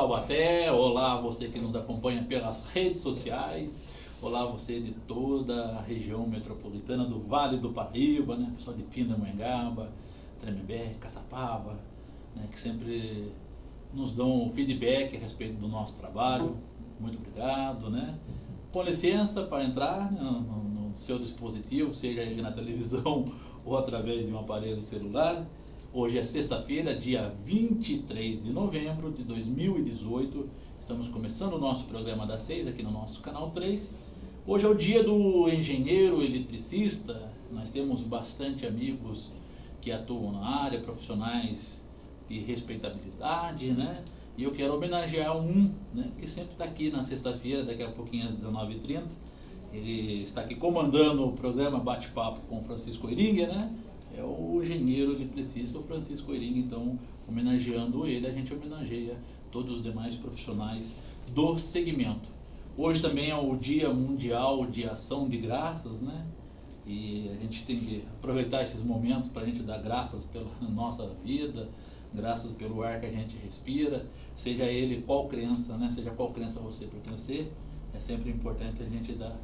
Taubaté, olá você que nos acompanha pelas redes sociais, olá você de toda a região metropolitana do Vale do Paraíba, né? Pessoal de Pindamonhangaba, Tremembé, Caçapava, né? Que sempre nos dão feedback a respeito do nosso trabalho. Muito obrigado, né? Com licença para entrar, né, no seu dispositivo, seja ele na televisão ou através de um aparelho celular. Hoje é sexta-feira, dia 23 de novembro de 2018. Estamos começando o nosso programa das 6 aqui no nosso canal 3. Hoje é o dia do engenheiro eletricista. Nós temos bastante amigos que atuam na área, profissionais de respeitabilidade, né? E eu quero homenagear um, né, que sempre está aqui na sexta-feira, daqui a pouquinho às 19h30. Ele está aqui comandando o programa Bate-Papo com o Francisco Oiringa, né? É o engenheiro eletricista, o Francisco Oiringa. Então, homenageando ele, a gente homenageia todos os demais profissionais do segmento. Hoje também é o Dia Mundial de Ação de Graças, né? E a gente tem que aproveitar esses momentos para a gente dar graças pela nossa vida, graças pelo ar que a gente respira, seja ele qual crença, né? Seja qual crença você pertencer, é sempre importante a gente dar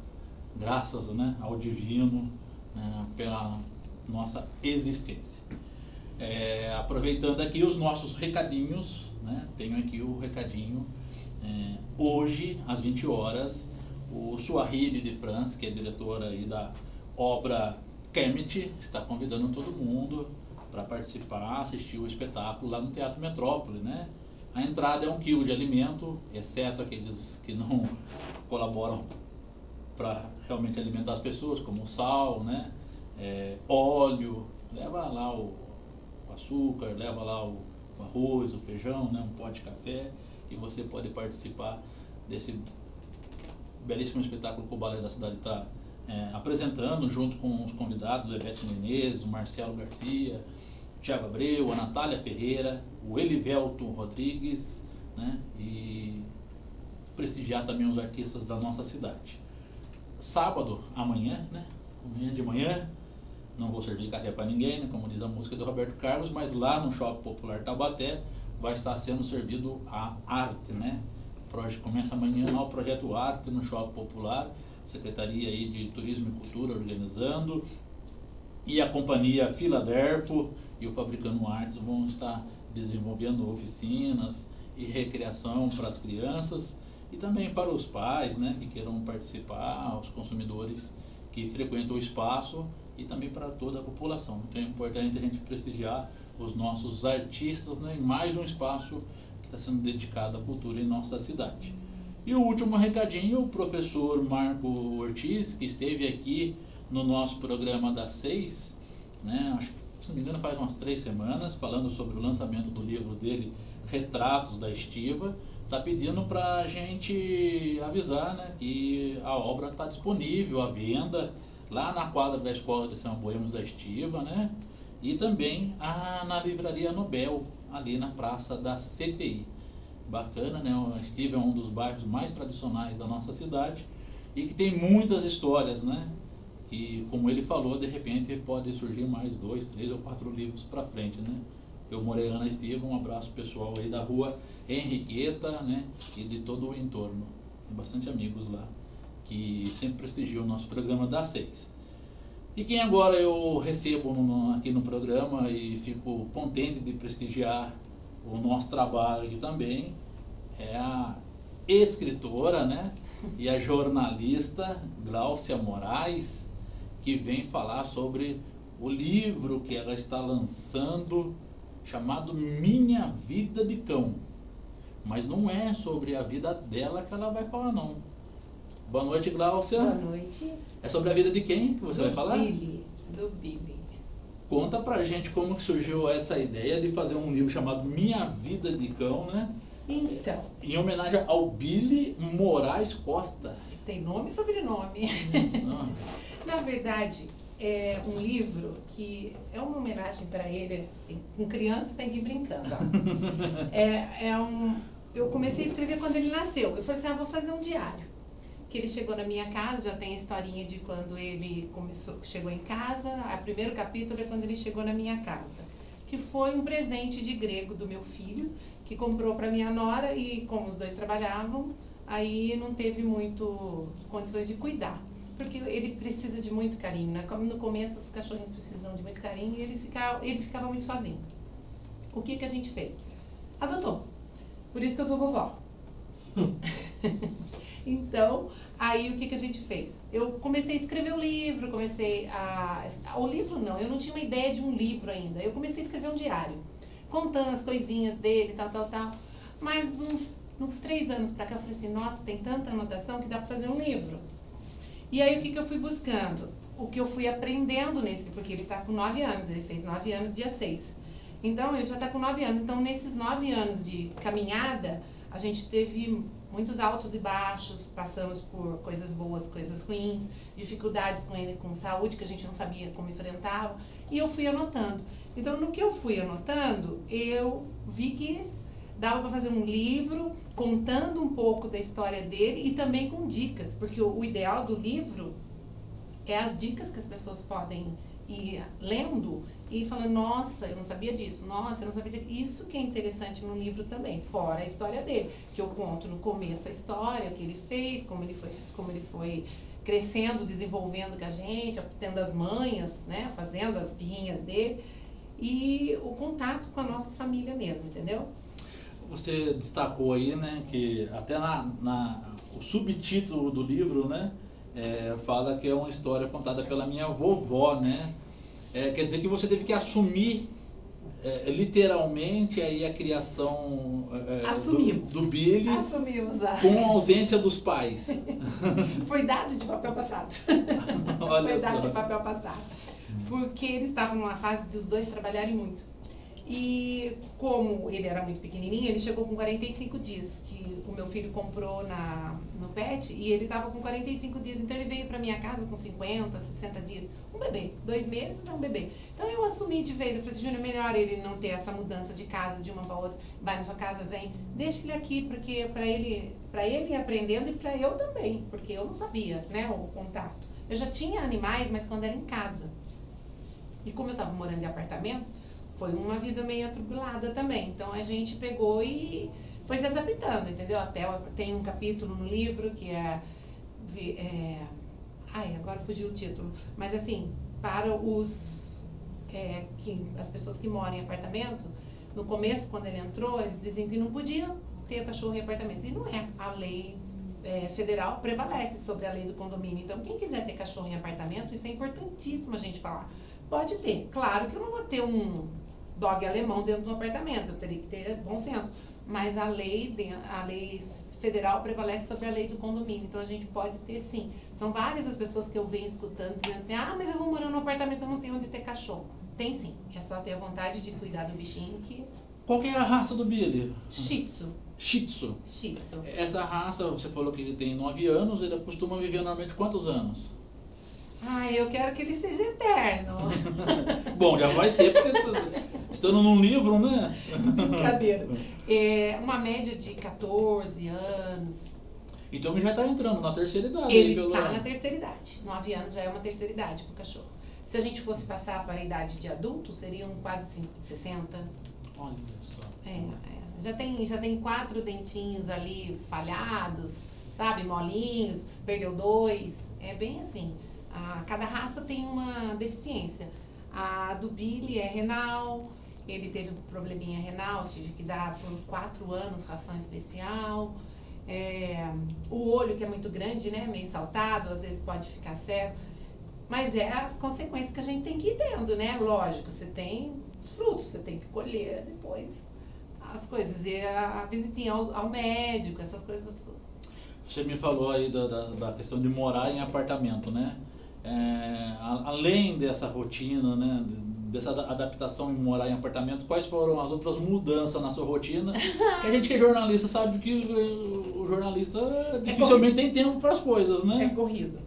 graças, né, ao divino, pela nossa existência. Aproveitando aqui os nossos recadinhos, né? Tenho aqui o recadinho. Hoje, às 20 horas, o Suahili de France, que é diretora aí da obra Kemet, está convidando todo mundo para participar, assistir o espetáculo lá no Teatro Metrópole, né? A entrada é 1 quilo de alimento, exceto aqueles que não colaboram para realmente alimentar as pessoas, como sal, né? Óleo, leva lá o açúcar, leva lá o arroz, o feijão, né? Um pote de café, e você pode participar desse belíssimo espetáculo que o Balé da Cidade está apresentando, junto com os convidados, o Bebeto Menezes, o Marcelo Garcia, o Thiago Abreu, a Natália Ferreira, o Elivelton Rodrigues, né? E prestigiar também os artistas da nossa cidade. Sábado, amanhã, né? Amanhã de manhã, não vou servir café para ninguém, né? Como diz a música do Roberto Carlos, mas lá no Shopping Popular Taubaté vai estar sendo servido a arte, né? Começa amanhã lá o projeto Arte no Shopping Popular, Secretaria aí de Turismo e Cultura organizando, e a companhia Filadelfo e o Fabricando Artes vão estar desenvolvendo oficinas e recreação para as crianças e também para os pais, né, que queiram participar, os consumidores que frequentam o espaço e também para toda a população. Então é importante a gente prestigiar os nossos artistas, né, em mais um espaço que está sendo dedicado à cultura em nossa cidade. E o último recadinho, o professor Marco Ortiz, que esteve aqui no nosso programa das 6, né, acho que, se não me engano, faz umas 3 semanas, falando sobre o lançamento do livro dele, Retratos da Estiva, está pedindo para a gente avisar, né, que a obra está disponível à venda lá na quadra da Escola de São Boêmios da Estiva, né, e também na Livraria Nobel, ali na Praça da CTI. Bacana, né? A Estiva é um dos bairros mais tradicionais da nossa cidade e que tem muitas histórias, né? E como ele falou, de repente pode surgir mais 2, 3 ou 4 livros para frente, né? Eu morei lá na Estiva, um abraço pessoal aí da rua Henriqueta, né? E de todo o entorno. Tem bastante amigos lá que sempre prestigiam o nosso programa das 6. E quem agora eu recebo aqui no programa e fico contente de prestigiar o nosso trabalho aqui também é a escritora, né, e a jornalista Gláucia Moraes, que vem falar sobre o livro que ela está lançando, chamado Minha Vida de Cão. Mas não é sobre a vida dela que ela vai falar, não. Boa noite, Gláucia. Boa noite. É sobre a vida de quem que você vai falar? Do Billy. Conta pra gente como que surgiu essa ideia de fazer um livro chamado Minha Vida de Cão, né? Então. Em homenagem ao Billy Moraes Costa. Tem nome e sobrenome. Na verdade, é um livro que é uma homenagem para ele. Com crianças tem que ir brincando. Eu comecei a escrever quando ele nasceu. Eu falei assim, vou fazer um diário. Que ele chegou na minha casa, já tem a historinha de quando ele chegou em casa. O primeiro capítulo é quando ele chegou na minha casa. que foi um presente de grego do meu filho, que comprou para minha nora e como os dois trabalhavam, aí não teve muito condições de cuidar. Porque ele precisa de muito carinho, né? Como no começo os cachorrinhos precisam de muito carinho e ele ficava muito sozinho. O que a gente fez? Adotou. Por isso que eu sou vovó. Então, aí o que a gente fez? Eu comecei a escrever o livro, o livro não, eu não tinha uma ideia de um livro ainda. Eu comecei a escrever um diário, contando as coisinhas dele, tal. Mas uns 3 anos pra cá eu falei assim, nossa, tem tanta anotação que dá pra fazer um livro. E aí o que eu fui buscando? O que eu fui aprendendo porque ele tá com 9 anos, ele fez 9 anos dia 6. Então, ele já tá com 9 anos. Então, nesses 9 anos de caminhada, a gente teve muitos altos e baixos, passamos por coisas boas, coisas ruins, dificuldades com ele, com saúde, que a gente não sabia como enfrentava, e eu fui anotando. Então, no que eu fui anotando, eu vi que dava para fazer um livro contando um pouco da história dele e também com dicas, porque o ideal do livro é as dicas que as pessoas podem ir lendo e falando, nossa, eu não sabia disso, nossa, eu não sabia disso. Isso que é interessante no livro também, fora a história dele, que eu conto no começo a história, o que ele fez, como ele foi crescendo, desenvolvendo com a gente, tendo as manhas, né, fazendo as birrinhas dele, e o contato com a nossa família mesmo, entendeu? Você destacou aí, né, que até o subtítulo do livro, né, fala que é uma história contada pela minha vovó, né? Quer dizer que você teve que assumir literalmente aí a criação do Billy. Assumimos. Com a ausência dos pais. Foi dado de papel passado. Olha Foi só. dado de papel passado. Porque eles estavam numa fase de os dois trabalharem muito. E como ele era muito pequenininho, ele chegou com 45 dias, que o meu filho comprou no pet, e ele estava com 45 dias, então ele veio para minha casa com 50, 60 dias. Um bebê, 2 meses é um bebê. Então eu assumi de vez, eu falei assim, Júnior, melhor ele não ter essa mudança de casa de uma para outra, vai na sua casa, vem, deixa ele aqui, porque para ele ir aprendendo e para eu também, porque eu não sabia, né, o contato. Eu já tinha animais, mas quando era em casa. E como eu estava morando em apartamento, foi uma vida meio atribulada também. Então a gente pegou e foi se adaptando, entendeu? Até tem um capítulo no livro que agora fugiu o título. Mas assim, para as pessoas que moram em apartamento, no começo, quando ele entrou, eles diziam que não podia ter cachorro em apartamento. E não é. A lei federal prevalece sobre a lei do condomínio. Então, quem quiser ter cachorro em apartamento, isso é importantíssimo a gente falar. Pode ter. Claro que eu não vou ter um dog alemão dentro do apartamento, eu teria que ter bom senso. Mas a lei federal prevalece sobre a lei do condomínio, então a gente pode ter sim. São várias as pessoas que eu venho escutando dizendo assim, mas eu vou morar num apartamento, eu não tenho onde ter cachorro. Tem sim, é só ter a vontade de cuidar do bichinho que... Qual que é a raça do Billy? Shih Tzu. Shih Tzu. Shih Tzu. Essa raça, você falou que ele tem 9 anos, ele costuma viver normalmente quantos anos? Eu quero que ele seja eterno. Bom, já vai ser, porque estando num livro, né? Brincadeira. Uma média de 14 anos. Então ele já está entrando na terceira idade. Ele está na terceira idade. 9 anos já é uma terceira idade para o cachorro. Se a gente fosse passar para a idade de adulto, seriam quase 60. Olha só. Já tem 4 dentinhos ali falhados, sabe? Molinhos, perdeu 2. É bem assim. Cada raça tem uma deficiência. A do Billy é renal, ele teve um probleminha renal, tive que dar por 4 anos ração especial. O olho, que é muito grande, né, meio saltado, às vezes pode ficar cego. Mas as consequências que a gente tem que ir tendo, né? Lógico, você tem os frutos, você tem que colher depois as coisas. E a visitinha ao médico, essas coisas tudo. Você me falou aí da questão de morar em apartamento, né? Além dessa rotina, né, dessa adaptação em morar em apartamento, quais foram as outras mudanças na sua rotina? Que a gente que é jornalista sabe que o jornalista dificilmente tem tempo para as coisas, né? É corrido.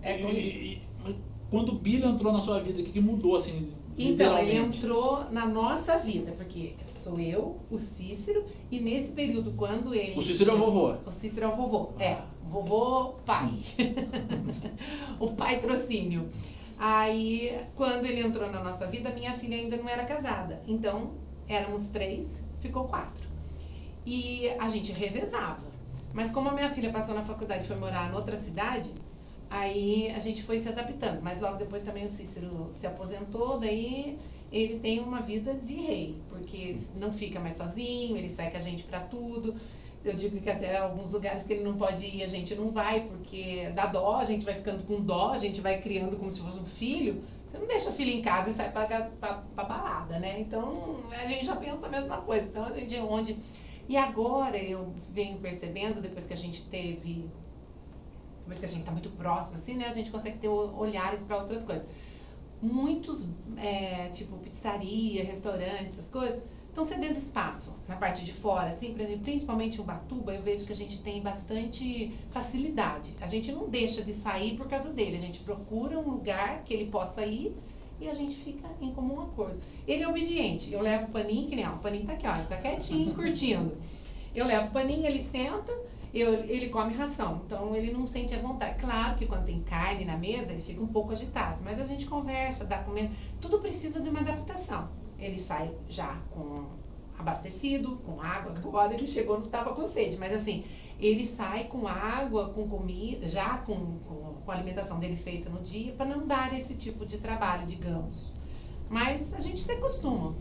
Quando o Billy entrou na sua vida, o que mudou assim? Então, ele entrou na nossa vida, porque sou eu, o Cícero, e nesse período quando ele... O Cícero é o vovô? O Cícero é o vovô, vovô pai. O pai trocínio. Aí, quando ele entrou na nossa vida, minha filha ainda não era casada. Então, éramos 3, ficou 4. E a gente revezava. Mas como a minha filha passou na faculdade e foi morar em outra cidade, aí a gente foi se adaptando. Mas logo depois também o Cícero se aposentou, daí ele tem uma vida de rei, porque não fica mais sozinho, ele sai com a gente pra tudo. Eu digo que até alguns lugares que ele não pode ir, a gente não vai, porque dá dó, a gente vai ficando com dó, a gente vai criando como se fosse um filho. Você não deixa o filho em casa e sai pra balada, né? Então, a gente já pensa a mesma coisa. Então, a gente onde... E agora eu venho percebendo, depois que a gente tá muito próximo, assim, né? A gente consegue ter olhares para outras coisas. Muitos, tipo pizzaria, restaurantes, essas coisas, estão cedendo espaço na parte de fora, assim, principalmente em Ubatuba, eu vejo que a gente tem bastante facilidade. A gente não deixa de sair por causa dele, a gente procura um lugar que ele possa ir e a gente fica em comum acordo. Ele é obediente, eu levo o paninho, que nem, ó, o paninho tá aqui, ó, ele tá quietinho, curtindo. Eu levo o paninho, ele senta, ele come ração, então ele não sente a vontade. Claro que quando tem carne na mesa, ele fica um pouco agitado, mas a gente conversa, dá comendo, tudo precisa de uma adaptação. Ele sai já com abastecido, com água, agora ele chegou, não estava com sede, mas assim, ele sai com água, com comida, já com a alimentação dele feita no dia, para não dar esse tipo de trabalho, digamos. Mas a gente se acostuma.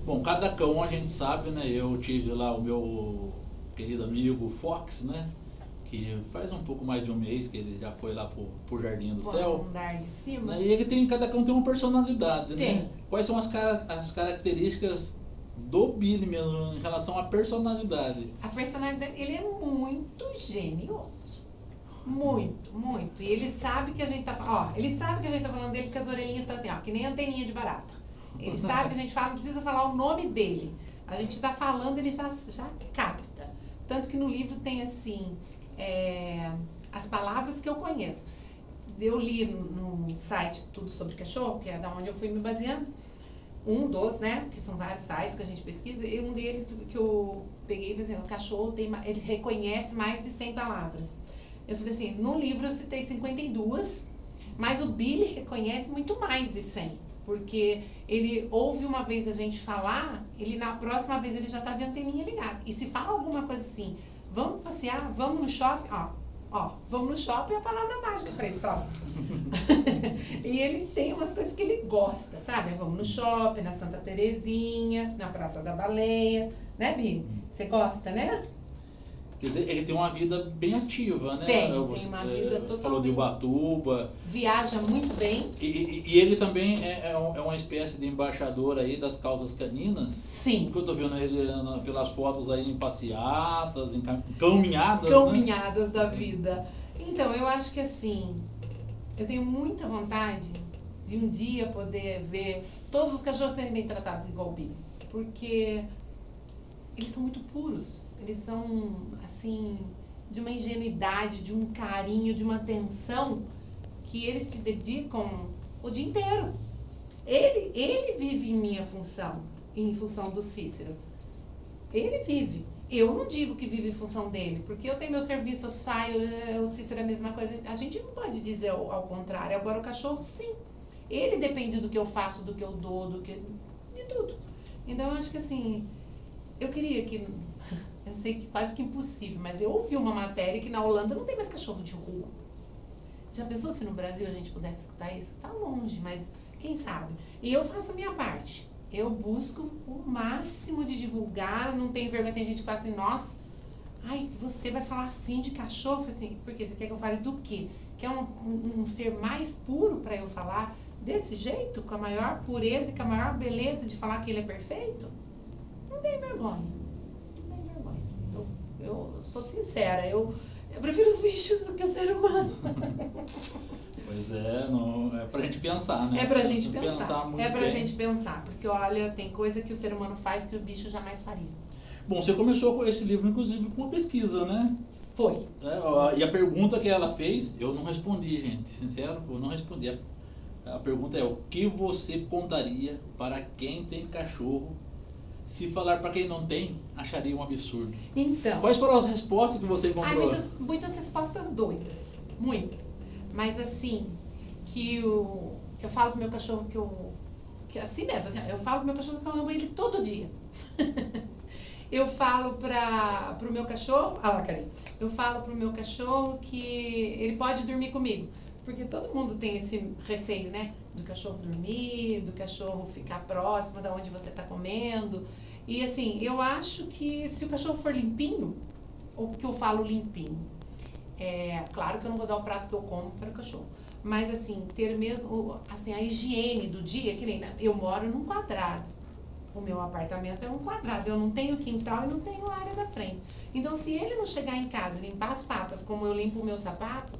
Bom, cada cão a gente sabe, né? Eu tive lá o meu querido amigo Fox, né? Que faz um pouco mais de um mês que ele já foi lá pro Jardim do Céu. Andar de cima. E ele cada cão tem uma personalidade, tem, né? Quais são as características do Billy mesmo em relação à personalidade? A personalidade, ele é muito genioso. Muito, muito. E ele sabe que a gente tá falando dele porque as orelhinhas estão assim, ó, que nem anteninha de barata. Ele sabe que a gente fala, não precisa falar o nome dele. A gente tá falando, ele já capta. Tanto que no livro tem assim, as palavras que eu conheço. Eu li no site Tudo Sobre Cachorro, que é da onde eu fui me baseando. Um dos, né, que são vários sites que a gente pesquisa, e um deles que eu peguei e falei assim, o cachorro ele reconhece mais de 100 palavras. Eu falei assim, no livro eu citei 52, mas o Billy reconhece muito mais de 100, porque ele ouve uma vez a gente falar, ele na próxima vez ele já tá de anteninha ligada. E se fala alguma coisa assim, vamos passear, vamos no shopping, ó, vamos no shopping é a palavra mágica pra ele, só. E ele tem umas coisas que ele gosta, sabe? Vamos no shopping, na Santa Terezinha, na Praça da Baleia, né, Bi? Você gosta, né? Quer dizer, ele tem uma vida bem ativa, né? Tem uma vida totalmente. Você falou de Ubatuba. Viaja muito bem. E ele também é uma espécie de embaixador aí das causas caninas. Sim. Porque eu tô vendo ele pelas fotos aí em passeatas, em caminhadas, Caminhadas, né? Da vida. Então, eu acho que assim, eu tenho muita vontade de um dia poder ver todos os cachorros serem bem tratados igual o Billy. Porque eles são muito puros. Eles são, assim, de uma ingenuidade, de um carinho, de uma atenção que eles se dedicam o dia inteiro. Ele vive em minha função, em função do Cícero. Ele vive. Eu não digo que vive em função dele, porque eu tenho meu serviço, eu saio, o Cícero é a mesma coisa. A gente não pode dizer ao contrário. Agora o cachorro, sim. Ele depende do que eu faço, do que eu dou, de tudo. Então eu acho que assim, eu queria que... Eu sei que quase que impossível, mas eu ouvi uma matéria que na Holanda não tem mais cachorro de rua. Já pensou se no Brasil a gente pudesse escutar isso? Tá longe, mas quem sabe? E eu faço a minha parte. Eu busco o máximo de divulgar, não tenho vergonha. Tem gente que fala assim, nossa, ai, você vai falar assim de cachorro? Assim, porque você quer que eu fale do quê? Quer um ser mais puro para eu falar desse jeito? Com a maior pureza e com a maior beleza de falar que ele é perfeito? Não tem vergonha. Eu sou sincera, eu prefiro os bichos do que o ser humano. Pois é pra gente pensar, né? É pra gente pensar. Muito é pra bem. gente pensar, porque olha, tem coisa que o ser humano faz que o bicho jamais faria. Bom, você começou com esse livro, inclusive, com uma pesquisa, né? Foi. E a pergunta que ela fez, eu não respondi, gente, sincero, eu não respondi. A pergunta é, o que você contaria para quem tem cachorro? Se falar para quem não tem, acharia um absurdo. Então. Quais foram as respostas que você encontrou? Muitas respostas doidas. Muitas. Mas assim, que eu falo pro meu cachorro que eu que assim mesmo, assim, eu falo pro meu cachorro que eu amo ele todo dia. Eu falo pro meu cachorro, eu falo pro meu cachorro que ele pode dormir comigo. Porque todo mundo tem esse receio, né? Do cachorro dormir, do cachorro ficar próximo da onde você tá comendo. E assim, eu acho que se o cachorro for limpinho, ou que eu falo limpinho, claro que eu não vou dar o prato que eu como para o cachorro. Mas assim, ter mesmo assim, a higiene do dia, que nem eu moro num quadrado. O meu apartamento é um quadrado, eu não tenho quintal e não tenho área da frente. Então, se ele não chegar em casa e limpar as patas como eu limpo o meu sapato,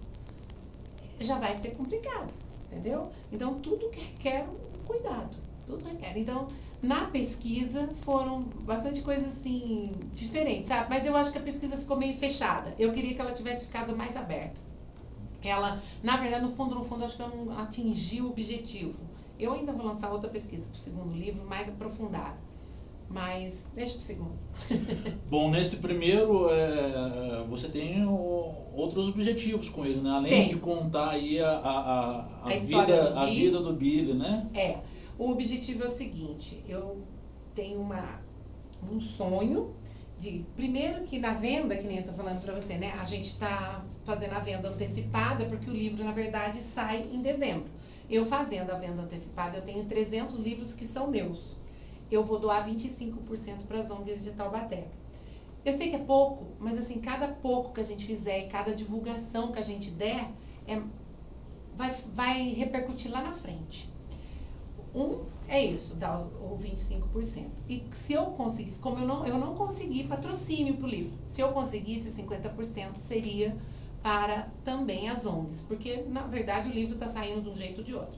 já vai ser complicado, entendeu? Então, tudo requer um cuidado, tudo requer. Então, na pesquisa foram bastante coisas assim, diferentes, sabe? Mas eu acho que a pesquisa ficou meio fechada. Eu queria que ela tivesse ficado mais aberta. Ela, na verdade, no fundo, acho que eu não atingi o objetivo. Eu ainda vou lançar outra pesquisa para o segundo livro, mais aprofundada. Mas deixa para o segundo. Bom, nesse primeiro, você tem outros objetivos com ele, né? Além de contar aí a vida do Billy, né? O objetivo é o seguinte, eu tenho um sonho de, primeiro que na venda, que nem eu tô falando para você, né? A gente está fazendo a venda antecipada, porque o livro, na verdade, sai em dezembro. Eu fazendo a venda antecipada, eu tenho 300 livros que são meus. Eu vou doar 25% para as ONGs de Taubaté. Eu sei que é pouco, mas assim, cada pouco que a gente fizer e cada divulgação que a gente der, vai repercutir lá na frente. É isso, dar o 25%. E se eu conseguisse, como eu não consegui patrocínio para o livro, se eu conseguisse 50% seria para também as ONGs, porque na verdade o livro está saindo de um jeito ou de outro.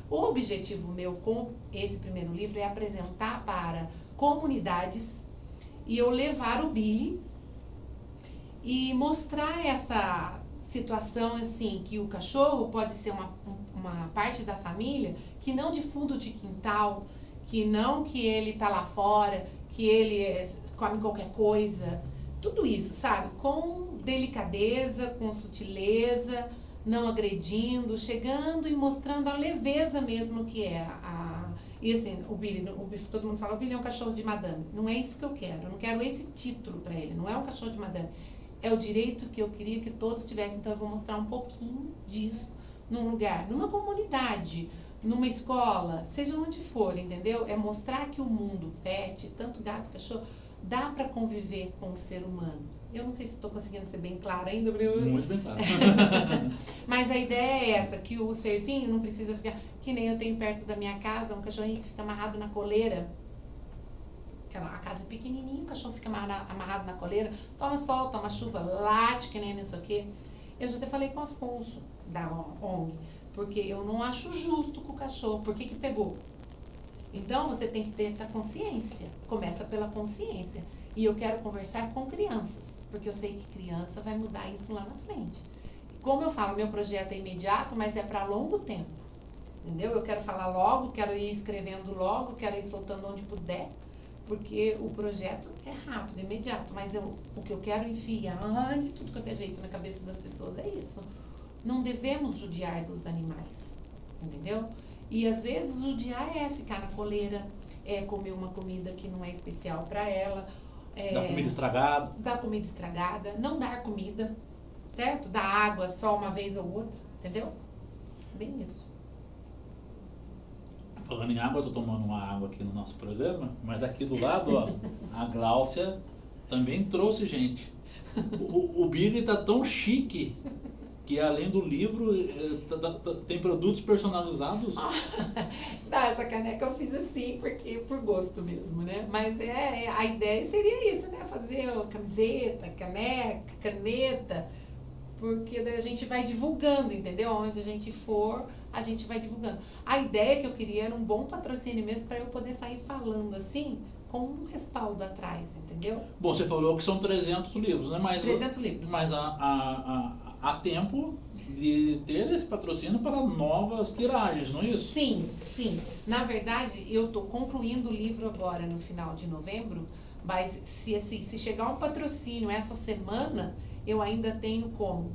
O objetivo meu com esse primeiro livro é apresentar para comunidades e eu levar o Billy e mostrar essa situação assim, que o cachorro pode ser uma parte da família, que não de fundo de quintal, que não que ele tá lá fora, que ele come qualquer coisa, tudo isso, sabe? Com delicadeza, com sutileza, não agredindo, chegando e mostrando a leveza mesmo que é E assim, o Billy, todo mundo fala, o Billy é um cachorro de madame. Não é isso que eu quero, eu não quero esse título para ele, não é um cachorro de madame. É o direito que eu queria que todos tivessem, então eu vou mostrar um pouquinho disso num lugar, numa comunidade, numa escola, seja onde for, entendeu? É mostrar que o mundo pet, tanto gato, cachorro, dá para conviver com o ser humano. Eu não sei se estou conseguindo ser bem clara ainda, Muito bem claro. Mas a ideia é essa, que o serzinho não precisa ficar, que nem eu tenho perto da minha casa, um cachorrinho que fica amarrado na coleira. A casa é pequenininha, o cachorro fica amarrado na coleira, toma sol, toma chuva, late, que nem isso aqui. Eu já até falei com o Afonso, da ONG, porque eu não acho justo com o cachorro. Por que pegou? Então, você tem que ter essa consciência. Começa pela consciência. E eu quero conversar com crianças, porque eu sei que criança vai mudar isso lá na frente. Como eu falo, meu projeto é imediato, mas é para longo tempo. Entendeu? Eu quero falar logo, quero ir escrevendo logo, quero ir soltando onde puder, porque o projeto é rápido, imediato, mas o que eu quero enfiar de tudo quanto é jeito na cabeça das pessoas é isso. Não devemos judiar dos animais, entendeu? E às vezes judiar é ficar na coleira, é comer uma comida que não é especial para ela. Dar comida estragada. Dar comida estragada, não dar comida, certo? Dar água só uma vez ou outra, entendeu? Bem isso. Falando em água, eu tô tomando uma água aqui no nosso programa, mas aqui do lado, ó, a Gláucia também trouxe gente. O Billy tá tão chique que além do livro tem produtos personalizados. Essa caneca eu fiz assim, porque por gosto mesmo, né? Mas a ideia seria isso, né? Fazer camiseta, caneca, caneta, porque daí a gente vai divulgando, entendeu? Onde a gente for, a gente vai divulgando. A ideia que eu queria era um bom patrocínio mesmo, para eu poder sair falando assim, com um respaldo atrás, entendeu? Bom, você falou que são 300 livros, né? Mas 300 livros. Mas há tempo de ter esse patrocínio para novas tiragens, não é isso? Sim, sim. Na verdade, eu estou concluindo o livro agora no final de novembro, mas se chegar um patrocínio essa semana, eu ainda tenho como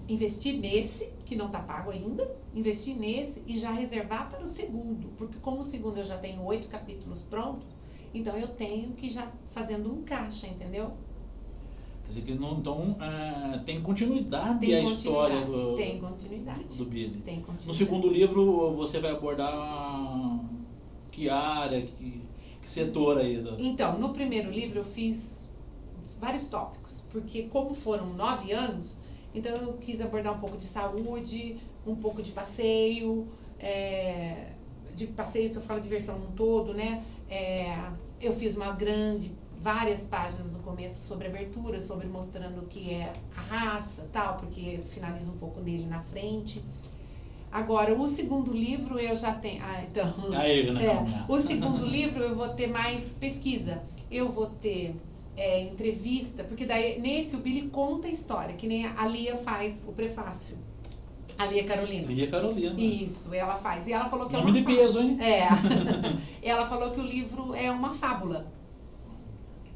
investir nesse que não está pago ainda, investir nesse e já reservar para o segundo, porque como o segundo eu já tenho 8 capítulos prontos, então eu tenho que já fazendo um caixa, entendeu? Quer dizer que não, então tem continuidade Tem a continuidade, história tem continuidade. do Billy. Tem continuidade. No segundo livro você vai abordar que área, que setor aí? Então, no primeiro livro eu fiz vários tópicos, porque como foram 9 anos, então eu quis abordar um pouco de saúde, um pouco de passeio que eu falo diversão no todo, né? Eu fiz várias páginas no começo sobre abertura, sobre mostrando o que é a raça, tal, porque finaliza um pouco nele na frente. Agora, o segundo livro eu já tenho... O segundo livro eu vou ter mais pesquisa. Eu vou ter entrevista, porque daí nesse o Billy conta a história, que nem a Lia faz o prefácio. A Lia Carolina. Lia Carolina. Isso, ela faz. E ela falou que nome de peso, hein? Ela falou que o livro é uma fábula.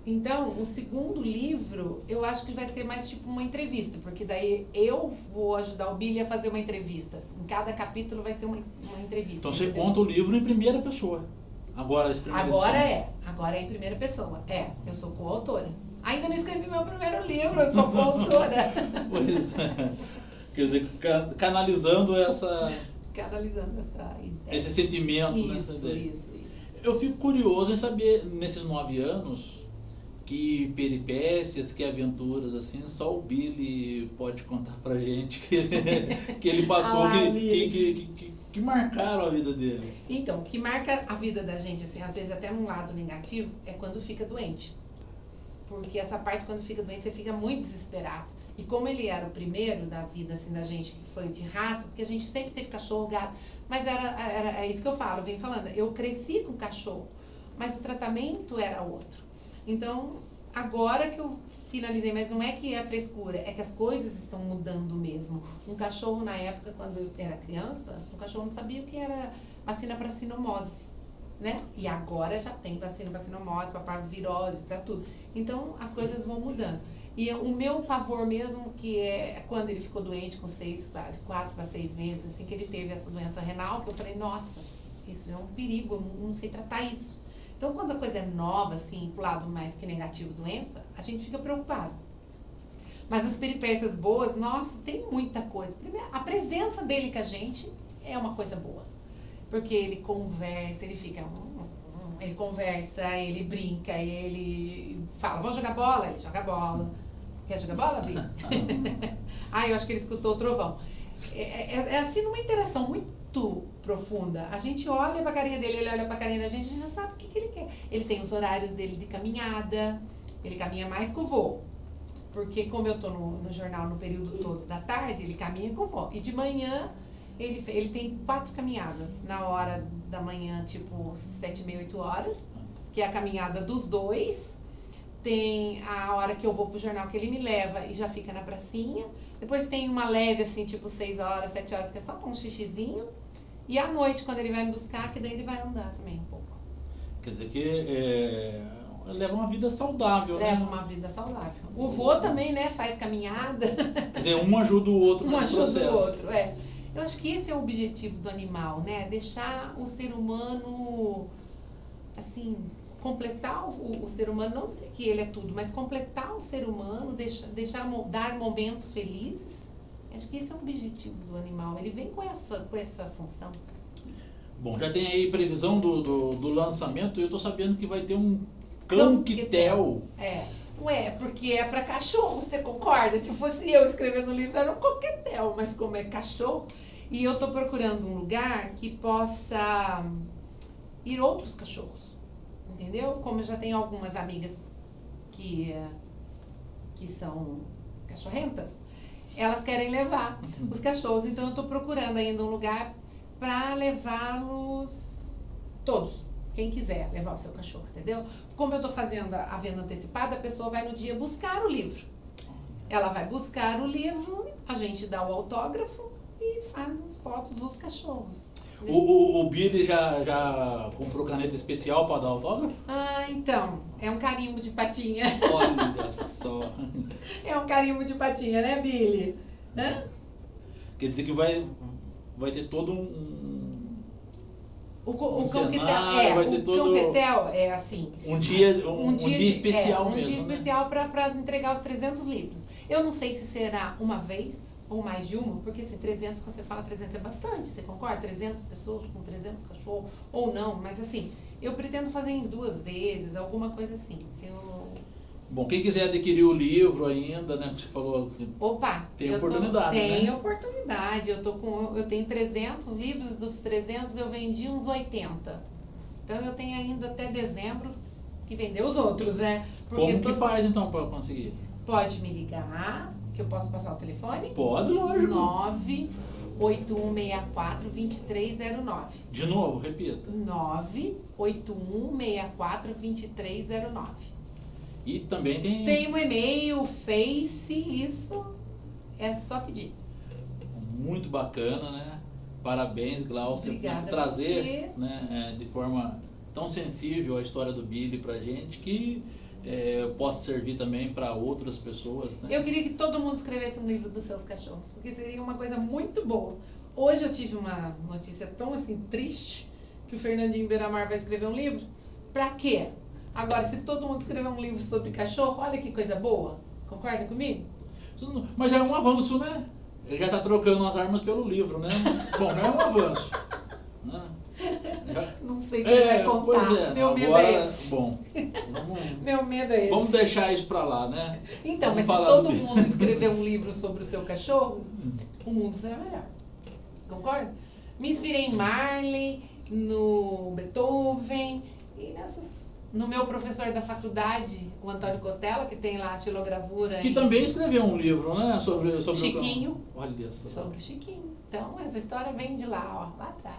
Então, o segundo livro, eu acho que vai ser mais tipo uma entrevista, porque daí eu vou ajudar o Billy a fazer uma entrevista. Em cada capítulo vai ser uma entrevista. Então você conta o livro em primeira pessoa. Agora é em primeira pessoa. Eu sou coautora. Ainda não escrevi meu primeiro livro, eu sou coautora. Pois é. Quer dizer, canalizando esses sentimentos. Isso. Eu fico curioso em saber, nesses 9 anos, que peripécias, que aventuras, assim, só o Billy pode contar pra gente que ele passou, que marcaram a vida dele. Então, o que marca a vida da gente, assim, às vezes até num lado negativo, é quando fica doente. Porque essa parte, quando fica doente, você fica muito desesperado. E como ele era o primeiro da vida, assim, da gente, que foi de raça, porque a gente sempre teve cachorro, gato, mas é isso que eu falo, eu venho falando, eu cresci com cachorro, mas o tratamento era outro. Então, agora que eu finalizei, mas não é que é frescura, é que as coisas estão mudando mesmo. Um cachorro, na época, quando eu era criança, o cachorro não sabia o que era vacina para sinomose, né? E agora já tem vacina para sinomose, para parvovirose, para tudo. Então, as coisas vão mudando. E o meu pavor mesmo, que é quando ele ficou doente com 4 para 6 meses, assim, que ele teve essa doença renal, que eu falei, nossa, isso é um perigo, eu não sei tratar isso. Então, quando a coisa é nova, assim, pro lado mais que negativo, doença, a gente fica preocupado. Mas as peripécias boas, nossa, tem muita coisa. Primeiro, a presença dele com a gente é uma coisa boa. Porque ele conversa, ele fica... Ele conversa, ele brinca, ele fala, vamos jogar bola? Ele joga bola. Quer jogar bola, Bi? Eu acho que ele escutou o trovão. É assim, uma interação muito profunda. A gente olha pra carinha dele, ele olha pra carinha da gente, a gente já sabe o que ele quer. Ele tem os horários dele de caminhada, ele caminha mais que o vô. Porque como eu tô no jornal no período todo da tarde, ele caminha com o vô. E de manhã, ele tem 4 caminhadas. Na hora da manhã, tipo 7h30, 8 horas, que é a caminhada dos dois. Tem a hora que eu vou pro jornal que ele me leva e já fica na pracinha. Depois tem uma leve, assim, tipo 6 horas, 7 horas, que é só pra um xixizinho. E à noite, quando ele vai me buscar, que daí ele vai andar também um pouco. Quer dizer que leva uma vida saudável, né? Leva uma vida saudável. O vô também, né, faz caminhada. Quer dizer, um ajuda o outro nesse processo. Um ajuda o outro, Eu acho que esse é o objetivo do animal, né? Deixar o ser humano, assim, completar o ser humano, não dizer que ele é tudo, mas completar o ser humano, dar momentos felizes. Acho que esse é o objetivo do animal. Ele vem com essa função. Bom, já tem aí previsão do lançamento e eu tô sabendo que vai ter um Cão-Quitel. Porque é para cachorro, você concorda? Se fosse eu escrevendo o livro, era um coquetel, mas como é cachorro, e eu tô procurando um lugar que possa ir outros cachorros, entendeu? Como eu já tenho algumas amigas que são cachorrentas, elas querem levar os cachorros, então eu tô procurando ainda um lugar para levá-los todos. Quem quiser levar o seu cachorro, entendeu? Como eu tô fazendo a venda antecipada, a pessoa vai no dia buscar o livro. Ela vai buscar o livro, a gente dá o autógrafo e faz as fotos dos cachorros. O Billy já comprou caneta especial para dar autógrafo? Então, é um carimbo de patinha. Olha só. É um carimbo de patinha, né, Billy? Quer dizer que vai ter todo O cenário, Conquetel, vai ter todo... Conquetel é assim. Um dia especial mesmo, Um dia né? especial para entregar os 300 livros. Eu não sei se será uma vez ou mais de uma, porque se 300, quando você fala 300 é bastante, você concorda? 300 pessoas com 300 cachorros, ou não, mas assim, eu pretendo fazer em 2 vezes, alguma coisa assim. Bom, quem quiser adquirir o livro ainda, né, que você falou... Opa, tem oportunidade, tem né? oportunidade, eu tenho 300 livros, dos 300 eu vendi uns 80. Então eu tenho ainda até dezembro que vender os outros, né? Porque Como que faz então para conseguir? Pode me ligar, que eu posso passar o telefone? Pode, lógico. 98164-2309. De novo, repita. 98164-2309. E também tem um e-mail, Face, isso é só pedir. Muito bacana, né? Parabéns, Glaucia, por trazer, né, de forma tão sensível a história do Billy pra gente, que possa servir também para outras pessoas, né? Eu queria que todo mundo escrevesse um livro dos seus cachorros, porque seria uma coisa muito boa. Hoje eu tive uma notícia tão assim triste, que o Fernandinho Beiramar vai escrever um livro. Pra quê? Agora, se todo mundo escrever um livro sobre cachorro, olha que coisa boa. Concorda comigo? Mas já é um avanço, né? Ele já está trocando as armas pelo livro, né? Bom, já é um avanço. Né? Não sei o que vai contar. Pois é, meu medo agora, é esse. Bom, meu medo é esse. Vamos deixar isso pra lá, né? Então, mas se todo mundo escrever um livro sobre o seu cachorro, o mundo será melhor. Concorda? Me inspirei em Marley, no Beethoven e no meu professor da faculdade, o Antônio Costela, que tem lá a xilogravura. Que também escreveu um livro, né? Sobre Chiquinho. Olha só. Sobre o Chiquinho. Então, essa história vem de lá, ó, lá atrás.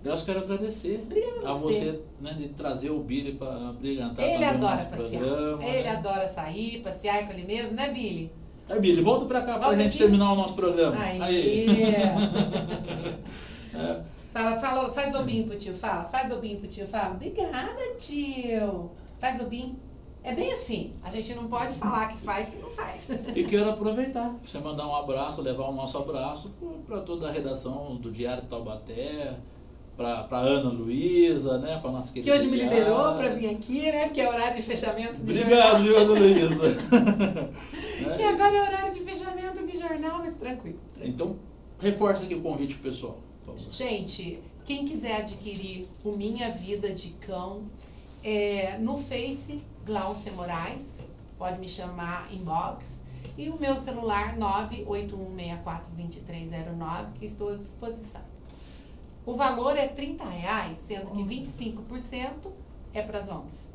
Eu quero agradecer a você, né, de trazer o Billy para brilhantar ele também adora o nosso passear. programa. Ele adora sair, passear com ele mesmo, né, Billy? Billy, volta para cá para a gente terminar o nosso programa. Aí. Fala, faz dobinho pro tio, faz dobinho pro tio, obrigada, tio. Faz dobinho. É bem assim, a gente não pode falar que faz, que não faz. E quero aproveitar para você mandar um abraço, levar o nosso abraço para toda a redação do Diário de Taubaté, para Ana Luísa, né, para nossa querida. Que hoje me liberou para vir aqui, né, porque é horário de fechamento de jornal. Obrigado, Ana Luísa. E agora é horário de fechamento de jornal, mas tranquilo. Então, reforça aqui o convite pro pessoal. Gente, quem quiser adquirir o Minha Vida de Cão, no Face, Glaucia Moraes, pode me chamar inbox, e o meu celular 98164-2309, que estou à disposição. O valor é R$30, sendo que 25% é para as ONGs.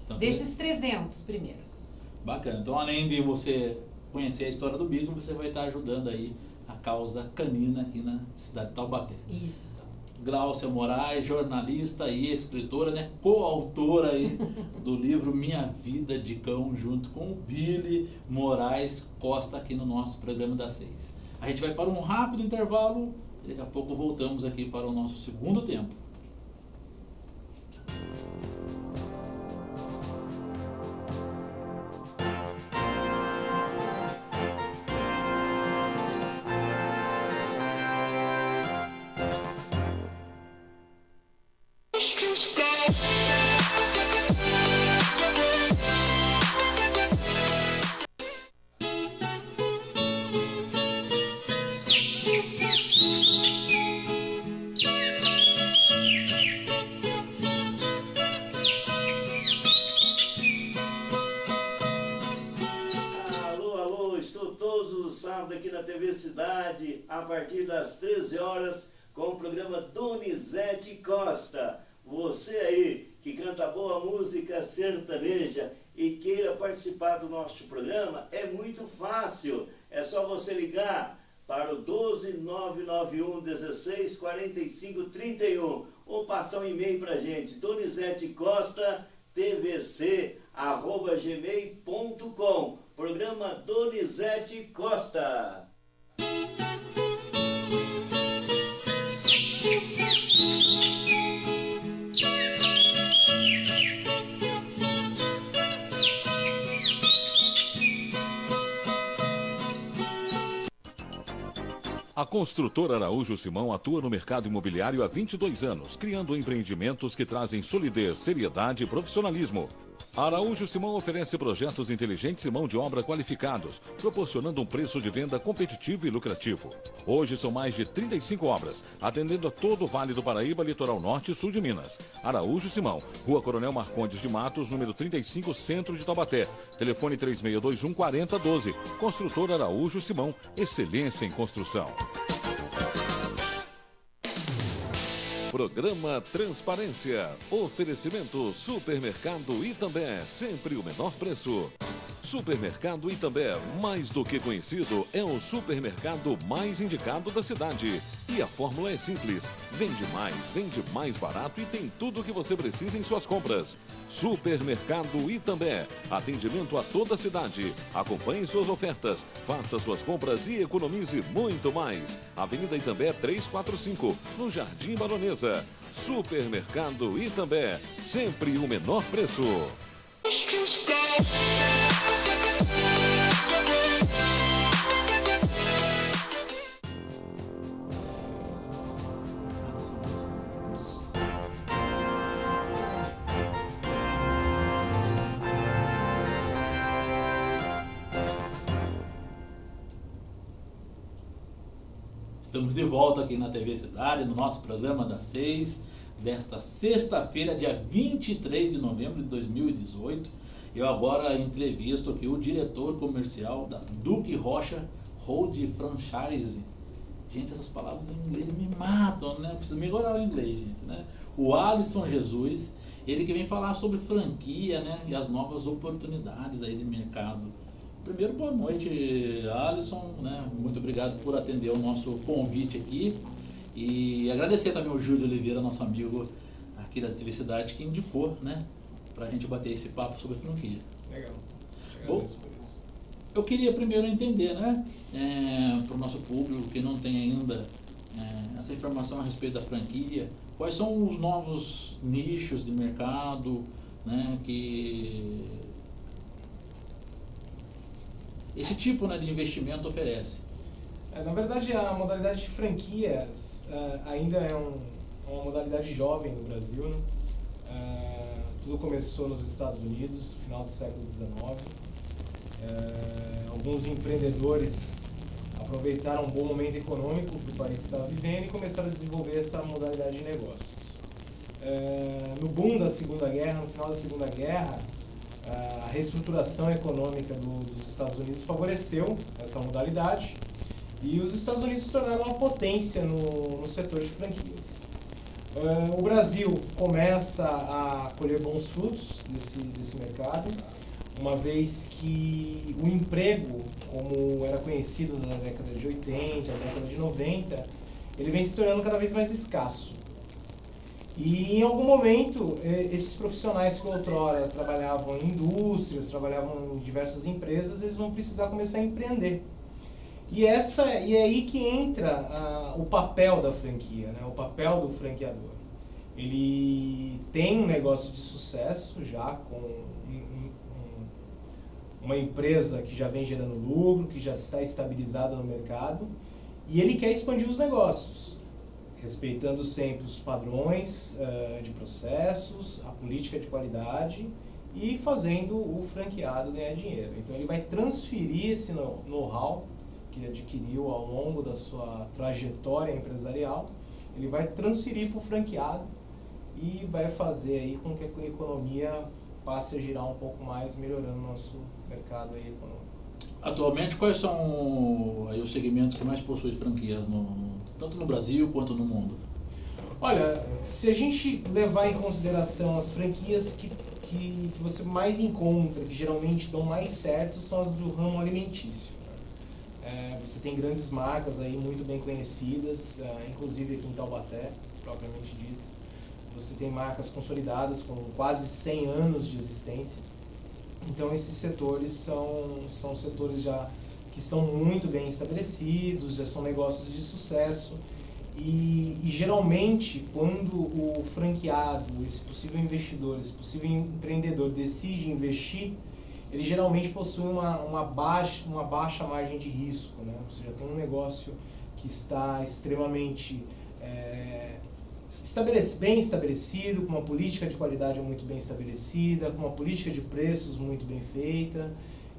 Então, desses 300 primeiros. Bacana. Então, além de você conhecer a história do Billy, você vai estar ajudando aí a causa canina aqui na cidade de Taubaté. Isso. Glaucia Moraes, jornalista e escritora, né, coautora aí do livro Minha Vida de Cão, junto com o Billy Moraes Costa, aqui no nosso programa das 6. A gente vai para um rápido intervalo e daqui a pouco voltamos aqui para o nosso segundo tempo. Aqui na TV Cidade, a partir das 13 horas, com o programa Donizete Costa. Você aí que canta boa música sertaneja e queira participar do nosso programa, é muito fácil. É só você ligar para o 12991164531 ou passar um e-mail para a gente, donizetecosta.tvc@gmail.com. Programa Donizete Costa. Construtora Araújo Simão atua no mercado imobiliário há 22 anos, criando empreendimentos que trazem solidez, seriedade e profissionalismo. A Araújo Simão oferece projetos inteligentes e mão de obra qualificados, proporcionando um preço de venda competitivo e lucrativo. Hoje são mais de 35 obras, atendendo a todo o Vale do Paraíba, Litoral Norte e Sul de Minas. Araújo Simão, Rua Coronel Marcondes de Matos, número 35, Centro de Taubaté. Telefone 3621-4012. Construtora Araújo Simão, excelência em construção. Programa Transparência. Oferecimento Supermercado Itambé, sempre o menor preço. Supermercado Itambé, mais do que conhecido, é o supermercado mais indicado da cidade. E a fórmula é simples: vende mais barato e tem tudo o que você precisa em suas compras. Supermercado Itambé, atendimento a toda a cidade. Acompanhe suas ofertas, faça suas compras e economize muito mais. Avenida Itambé 345, no Jardim Baronesa. Supermercado Itambé, sempre o menor preço. Estamos de volta aqui na TV Cidade, no nosso programa das 6, desta sexta-feira, dia 23 de novembro de 2018. Eu agora entrevisto aqui o diretor comercial da Duque Rocha Road Franchise. Gente, essas palavras em inglês me matam, né? Preciso melhorar o inglês, gente, né? O Alisson Jesus, ele que vem falar sobre franquia, né? E as novas oportunidades aí de mercado. Primeiro, boa noite, Alisson, né? Muito obrigado por atender o nosso convite aqui. E agradecer também ao Júlio Oliveira, nosso amigo aqui da TV Cidade, que indicou, né? Pra gente bater esse papo sobre franquia. Legal. Bom, Agradeço por isso. eu queria primeiro entender, né? Para o nosso público que não tem ainda essa informação a respeito da franquia, quais são os novos nichos de mercado, né? Que esse tipo, né, de investimento oferece. Na verdade, a modalidade de franquias ainda é uma modalidade jovem no Brasil, né? Tudo começou nos Estados Unidos, no final do século XIX. Alguns empreendedores aproveitaram um bom momento econômico que o país estava vivendo e começaram a desenvolver essa modalidade de negócios. No boom da Segunda Guerra, no final da Segunda Guerra, a reestruturação econômica dos Estados Unidos favoreceu essa modalidade e os Estados Unidos se tornaram uma potência no setor de franquias. O Brasil começa a colher bons frutos desse mercado, uma vez que o emprego, como era conhecido na década de 80, na década de 90, ele vem se tornando cada vez mais escasso. E em algum momento, esses profissionais que outrora trabalhavam em indústrias, trabalhavam em diversas empresas, eles vão precisar começar a empreender. E é aí que entra o papel da franquia, né? O papel do franqueador. Ele tem um negócio de sucesso já com uma empresa que já vem gerando lucro, que já está estabilizada no mercado, e ele quer expandir os negócios, respeitando sempre os padrões de processos, a política de qualidade e fazendo o franqueado ganhar dinheiro. Então ele vai transferir esse know-how que ele adquiriu ao longo da sua trajetória empresarial, ele vai transferir para o franqueado e vai fazer aí com que a economia passe a girar um pouco mais, melhorando o nosso mercado aí econômico. Atualmente, quais são aí os segmentos que mais possuem franquias, tanto no Brasil quanto no mundo? Olha, se a gente levar em consideração as franquias que você mais encontra, que geralmente dão mais certo, são as do ramo alimentício. Você tem grandes marcas aí muito bem conhecidas, inclusive aqui em Taubaté, propriamente dito. Você tem marcas consolidadas com quase 100 anos de existência. Então esses setores são setores já que estão muito bem estabelecidos, já são negócios de sucesso. E geralmente quando o franqueado, esse possível investidor, esse possível empreendedor decide investir, ele geralmente possui uma baixa margem de risco, né? Você já tem um negócio que está extremamente bem estabelecido, com uma política de qualidade muito bem estabelecida, com uma política de preços muito bem feita.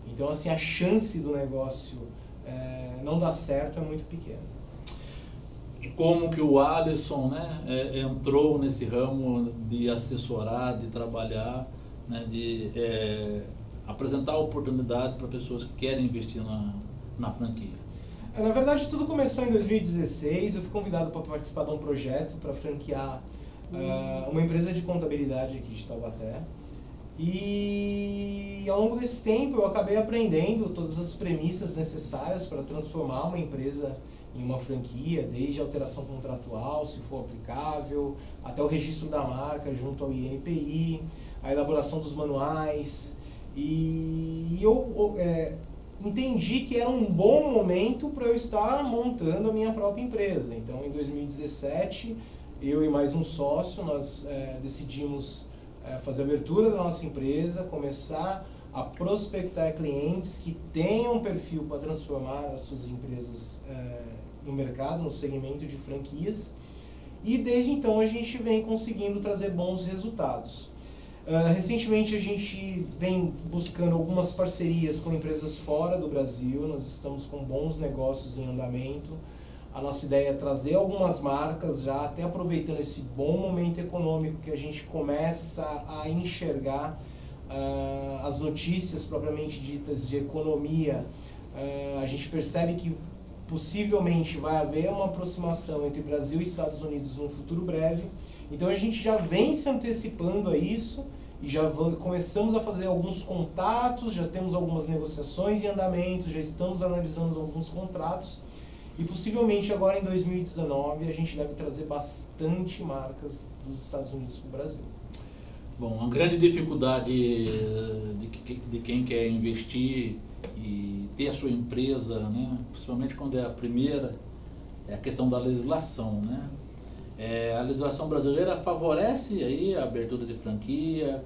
Então, assim, a chance do negócio não dar certo é muito pequena. E como que o Alisson, né, entrou nesse ramo de assessorar, de trabalhar, né, de apresentar oportunidades para pessoas que querem investir na franquia? Na verdade, tudo começou em 2016. Eu fui convidado para participar de um projeto para franquear uma empresa de contabilidade aqui de Taubaté. E ao longo desse tempo eu acabei aprendendo todas as premissas necessárias para transformar uma empresa em uma franquia, desde a alteração contratual, se for aplicável, até o registro da marca junto ao INPI, a elaboração dos manuais. E eu entendi que era um bom momento para eu estar montando a minha própria empresa. Então, em 2017, eu e mais um sócio, nós decidimos fazer a abertura da nossa empresa, começar a prospectar clientes que tenham perfil para transformar as suas empresas no mercado, no segmento de franquias. E desde então a gente vem conseguindo trazer bons resultados. Recentemente a gente vem buscando algumas parcerias com empresas fora do Brasil. Nós estamos com bons negócios em andamento. A nossa ideia é trazer algumas marcas já, até aproveitando esse bom momento econômico que a gente começa a enxergar as notícias propriamente ditas de economia. A gente percebe que possivelmente vai haver uma aproximação entre Brasil e Estados Unidos num futuro breve. Então a gente já vem se antecipando a isso e já começamos a fazer alguns contatos, já temos algumas negociações em andamento, já estamos analisando alguns contratos e possivelmente agora em 2019 a gente deve trazer bastante marcas dos Estados Unidos para o Brasil. Bom, a grande dificuldade de quem quer investir e ter a sua empresa, né, principalmente quando é a primeira, é a questão da legislação, né? A legislação brasileira favorece aí a abertura de franquia,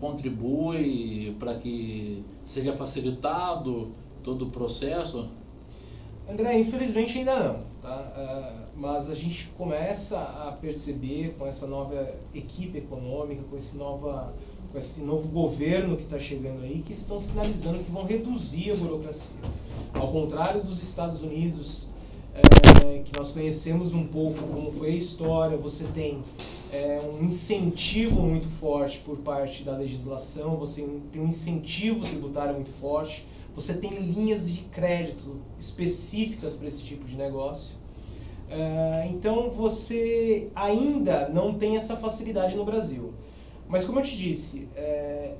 contribui para que seja facilitado todo o processo? André, infelizmente ainda não, tá? Mas a gente começa a perceber com essa nova equipe econômica, com esse novo governo que está chegando aí, que estão sinalizando que vão reduzir a burocracia. Ao contrário dos Estados Unidos, que nós conhecemos um pouco como foi a história, você tem um incentivo muito forte por parte da legislação, você tem um incentivo tributário muito forte, você tem linhas de crédito específicas para esse tipo de negócio. Então você ainda não tem essa facilidade no Brasil. Mas como eu te disse,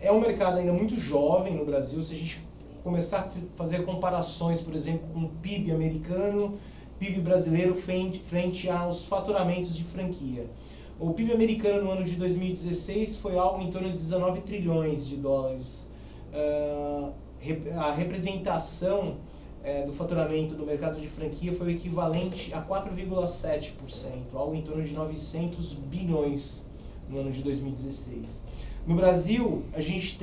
é um mercado ainda muito jovem no Brasil. Se a gente começar a fazer comparações, por exemplo, com o PIB americano, PIB brasileiro frente aos faturamentos de franquia. O PIB americano no ano de 2016 foi algo em torno de 19 trilhões de dólares. A representação do faturamento do mercado de franquia foi o equivalente a 4,7%, algo em torno de 900 bilhões no ano de 2016. No Brasil, a gente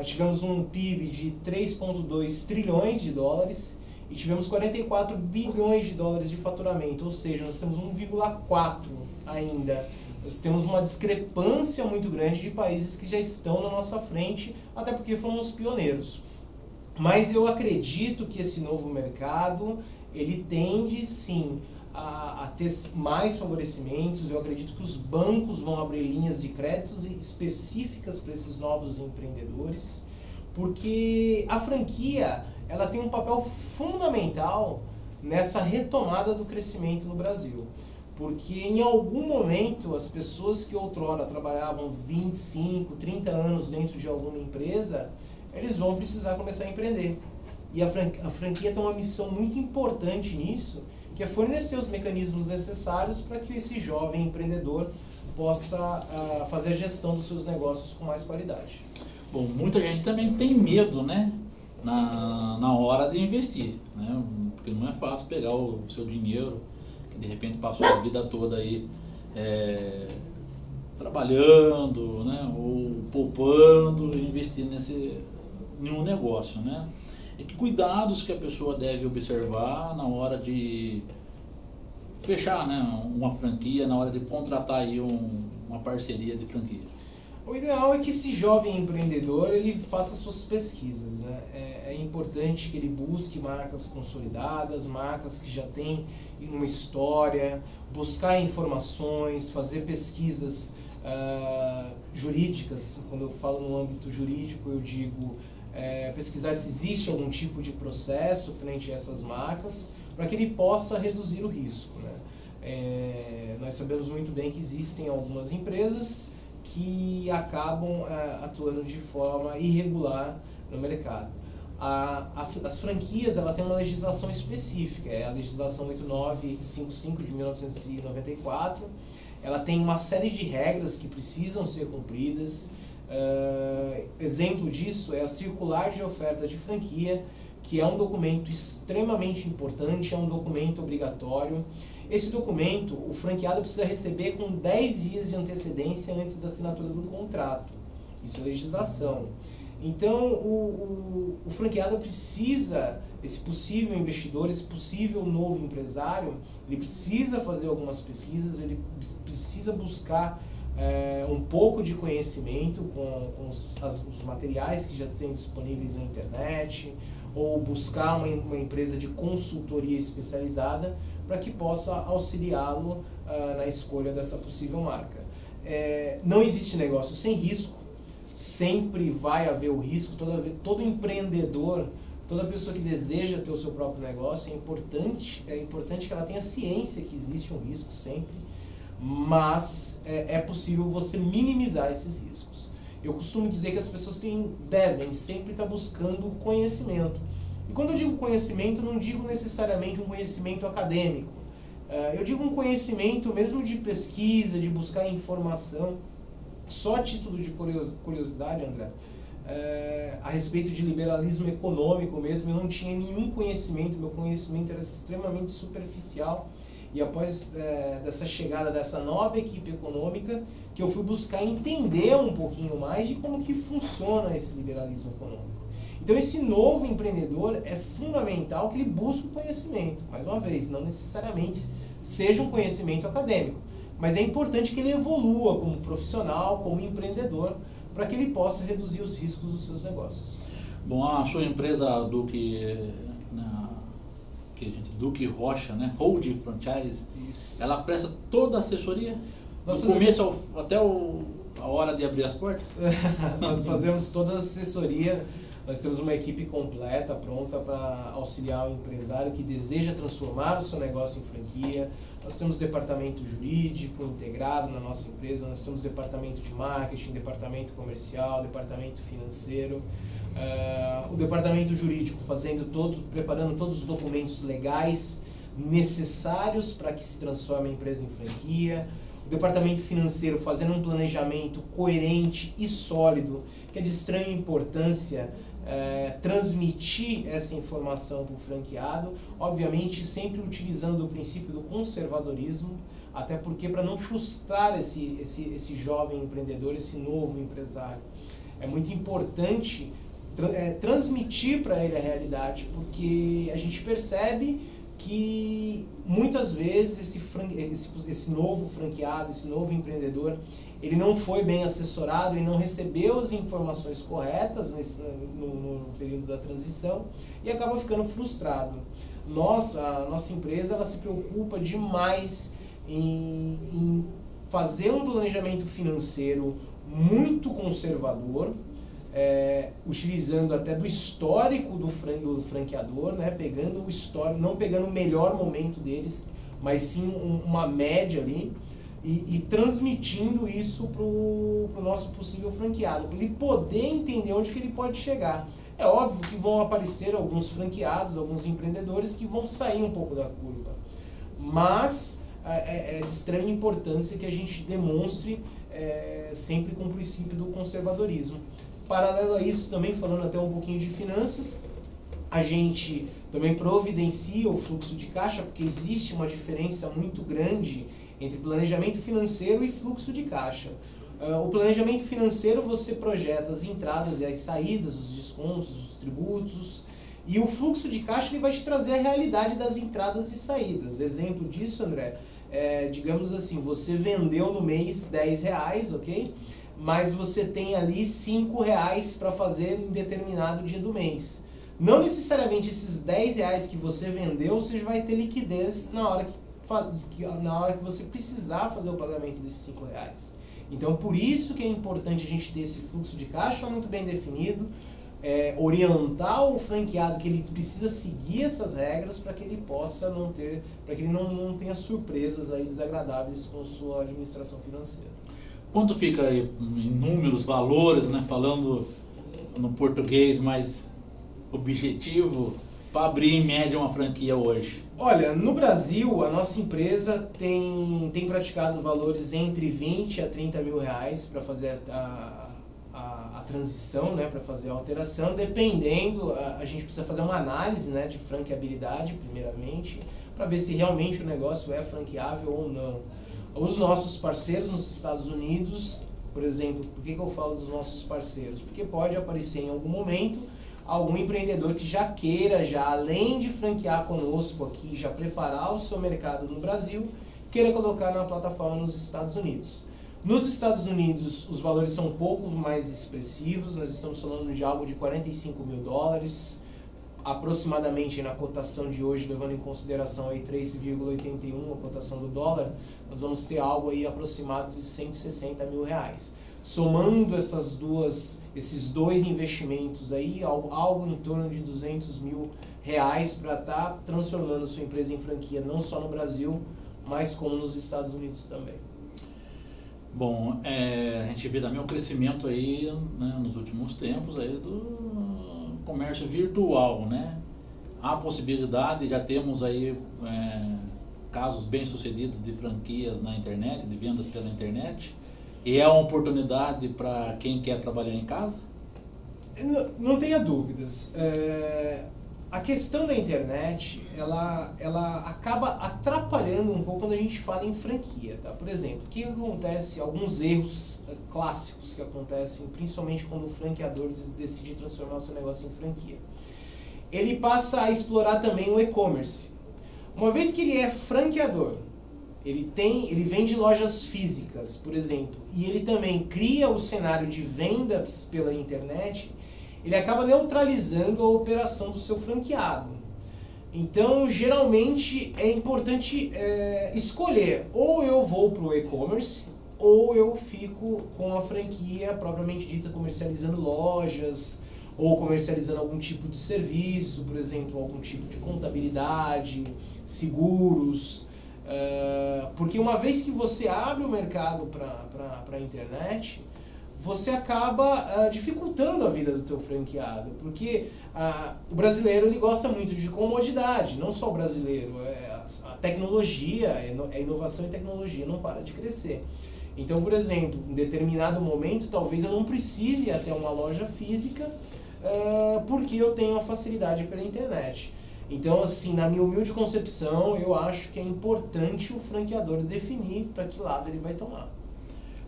tivemos um PIB de 3,2 trilhões de dólares e tivemos 44 bilhões de dólares de faturamento, ou seja, nós temos 1,4 ainda. Nós temos uma discrepância muito grande de países que já estão na nossa frente, até porque fomos pioneiros. Mas eu acredito que esse novo mercado, ele tende sim a ter mais favorecimentos. Eu acredito que os bancos vão abrir linhas de créditos específicas para esses novos empreendedores, porque a franquia ela tem um papel fundamental nessa retomada do crescimento no Brasil. Porque em algum momento as pessoas que outrora trabalhavam 25, 30 anos dentro de alguma empresa, eles vão precisar começar a empreender. E a franquia tem uma missão muito importante nisso, que é fornecer os mecanismos necessários para que esse jovem empreendedor possa fazer a gestão dos seus negócios com mais qualidade. Bom, muita gente também tem medo, né, na hora de investir, né, porque não é fácil pegar o seu dinheiro, que de repente passou a vida toda aí trabalhando, né, ou poupando e investindo em um negócio, né. E que cuidados que a pessoa deve observar na hora de fechar, né, uma franquia, na hora de contratar aí uma parceria de franquia? O ideal é que esse jovem empreendedor ele faça suas pesquisas, né? É importante que ele busque marcas consolidadas, marcas que já têm uma história, buscar informações, fazer pesquisas jurídicas. Quando eu falo no âmbito jurídico, eu digo pesquisar se existe algum tipo de processo frente a essas marcas, para que ele possa reduzir o risco, né? Nós sabemos muito bem que existem algumas empresas que acabam atuando de forma irregular no mercado. As franquias ela tem uma legislação específica, é a legislação 8955 de 1994. Ela tem uma série de regras que precisam ser cumpridas. Exemplo disso é a circular de oferta de franquia, que é um documento extremamente importante, é um documento obrigatório. Esse documento, o franqueado precisa receber com 10 dias de antecedência antes da assinatura do contrato. Isso é legislação. Então, o franqueado precisa, esse possível investidor, esse possível novo empresário, ele precisa fazer algumas pesquisas, ele precisa buscar um pouco de conhecimento com os materiais que já têm disponíveis na internet, ou buscar uma empresa de consultoria especializada para que possa auxiliá-lo na escolha dessa possível marca. Não existe negócio sem risco, sempre vai haver o risco, todo empreendedor, toda pessoa que deseja ter o seu próprio negócio, é importante que ela tenha ciência que existe um risco sempre, mas é possível você minimizar esses riscos. Eu costumo dizer que as pessoas devem sempre estar buscando conhecimento. E quando eu digo conhecimento, não digo necessariamente um conhecimento acadêmico. Eu digo um conhecimento mesmo de pesquisa, de buscar informação. Só a título de curiosidade, André, a respeito de liberalismo econômico mesmo, eu não tinha nenhum conhecimento, meu conhecimento era extremamente superficial. E após dessa chegada dessa nova equipe econômica, que eu fui buscar entender um pouquinho mais de como que funciona esse liberalismo econômico. Então esse novo empreendedor é fundamental que ele busque o conhecimento. Mais uma vez, não necessariamente seja um conhecimento acadêmico, mas é importante que ele evolua como profissional, como empreendedor, para que ele possa reduzir os riscos dos seus negócios. Bom, a sua empresa Duque Rocha, né? Hold Franchise, Isso. ela presta toda a assessoria? Nós do começo até a hora de abrir as portas? Nós fazemos toda a assessoria, nós temos uma equipe completa, pronta para auxiliar o empresário que deseja transformar o seu negócio em franquia. Nós temos departamento jurídico integrado na nossa empresa, nós temos departamento de marketing, departamento comercial, departamento financeiro. O departamento jurídico preparando todos os documentos legais necessários para que se transforme a empresa em franquia. O departamento financeiro fazendo um planejamento coerente e sólido, que é de extrema importância transmitir essa informação para o franqueado, obviamente sempre utilizando o princípio do conservadorismo, até porque para não frustrar esse jovem empreendedor, esse novo empresário. É muito importante transmitir para ele a realidade, porque a gente percebe que muitas vezes esse novo franqueado, esse novo empreendedor, ele não foi bem assessorado, ele não recebeu as informações corretas no período da transição e acaba ficando frustrado. A nossa empresa ela se preocupa demais em fazer um planejamento financeiro muito conservador, utilizando até do histórico do franqueador, né? Pegando o histórico, não pegando o melhor momento deles, mas sim uma média ali, e transmitindo isso para o nosso possível franqueado, para ele poder entender onde que ele pode chegar. É óbvio que vão aparecer alguns franqueados, alguns empreendedores que vão sair um pouco da curva, mas é de extrema importância que a gente demonstre sempre com o princípio do conservadorismo. Paralelo a isso, também falando até um pouquinho de finanças, a gente também providencia o fluxo de caixa, porque existe uma diferença muito grande entre planejamento financeiro e fluxo de caixa. O planejamento financeiro você projeta as entradas e as saídas, os descontos, os tributos, E o fluxo de caixa ele vai te trazer a realidade das entradas e saídas. Exemplo disso, André, digamos assim, você vendeu no mês R$10, ok? Mas você tem ali R$5 para fazer em determinado dia do mês. Não necessariamente esses R$10 que você vendeu, você vai ter liquidez na hora que você precisar fazer o pagamento desses R$5. Então, por isso que é importante a gente ter esse fluxo de caixa muito bem definido, orientar o franqueado que ele precisa seguir essas regras para que ele possa para que ele não tenha surpresas aí desagradáveis com sua administração financeira. Quanto fica aí em números, valores, né, falando no português mais objetivo, para abrir em média uma franquia hoje? Olha, no Brasil, a nossa empresa tem praticado valores entre 20 a 30 mil reais para fazer a transição, né, para fazer a alteração, dependendo, a gente precisa fazer uma análise, né, de franqueabilidade, primeiramente, para ver se realmente o negócio é franqueável ou não. Os nossos parceiros nos Estados Unidos, por exemplo, por que eu falo dos nossos parceiros? Porque pode aparecer em algum momento algum empreendedor que já queira, além de franquear conosco aqui, já preparar o seu mercado no Brasil, queira colocar na plataforma nos Estados Unidos. Nos Estados Unidos, os valores são um pouco mais expressivos, nós estamos falando de algo de $45 mil, aproximadamente na cotação de hoje, levando em consideração aí 3,81 a cotação do dólar, nós vamos ter algo aí aproximado de 160 mil reais. Somando esses dois investimentos aí, algo em torno de 200 mil reais para estar transformando a sua empresa em franquia, não só no Brasil, mas como nos Estados Unidos também. Bom, a gente vê também o crescimento aí, né, nos últimos tempos aí do comércio virtual, né? Há possibilidade, já temos aí casos bem sucedidos de franquias na internet, de vendas pela internet, e é uma oportunidade para quem quer trabalhar em casa? Não tenha dúvidas. A questão da internet, ela acaba atrapalhando um pouco quando a gente fala em franquia, tá? Por exemplo, o que acontece, alguns erros clássicos que acontecem, principalmente quando o franqueador decide transformar o seu negócio em franquia. Ele passa a explorar também o e-commerce. Uma vez que ele é franqueador, ele vende lojas físicas, por exemplo, e ele também cria o cenário de vendas pela internet, ele acaba neutralizando a operação do seu franqueado. Então, geralmente, é importante escolher, ou eu vou para o e-commerce, ou eu fico com a franquia propriamente dita, comercializando lojas, ou comercializando algum tipo de serviço, por exemplo, algum tipo de contabilidade, seguros. Porque uma vez que você abre o mercado para a internet, você acaba dificultando a vida do teu franqueado, porque o brasileiro ele gosta muito de comodidade, não só o brasileiro, a tecnologia, a inovação e tecnologia não para de crescer. Então, por exemplo, em determinado momento, talvez eu não precise ir até uma loja física, porque eu tenho a facilidade pela internet. Então, assim, na minha humilde concepção, eu acho que é importante o franqueador definir para que lado ele vai tomar.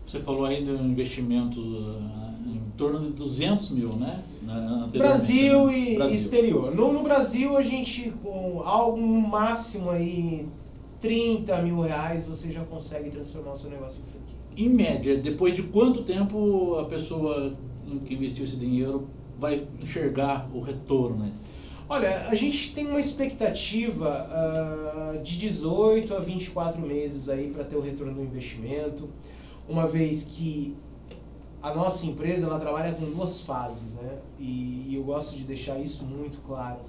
Você falou aí do investimento em torno de 200 mil, né? Brasil e Brasil. Exterior. No Brasil, a gente, com algo máximo aí, 30 mil reais, você já consegue transformar o seu negócio em franquia. Em média, depois de quanto tempo a pessoa que investiu esse dinheiro vai enxergar o retorno, né? Olha, a gente tem uma expectativa de 18 a 24 meses aí para ter o retorno do investimento, uma vez que a nossa empresa ela trabalha com duas fases, né? E eu gosto de deixar isso muito claro.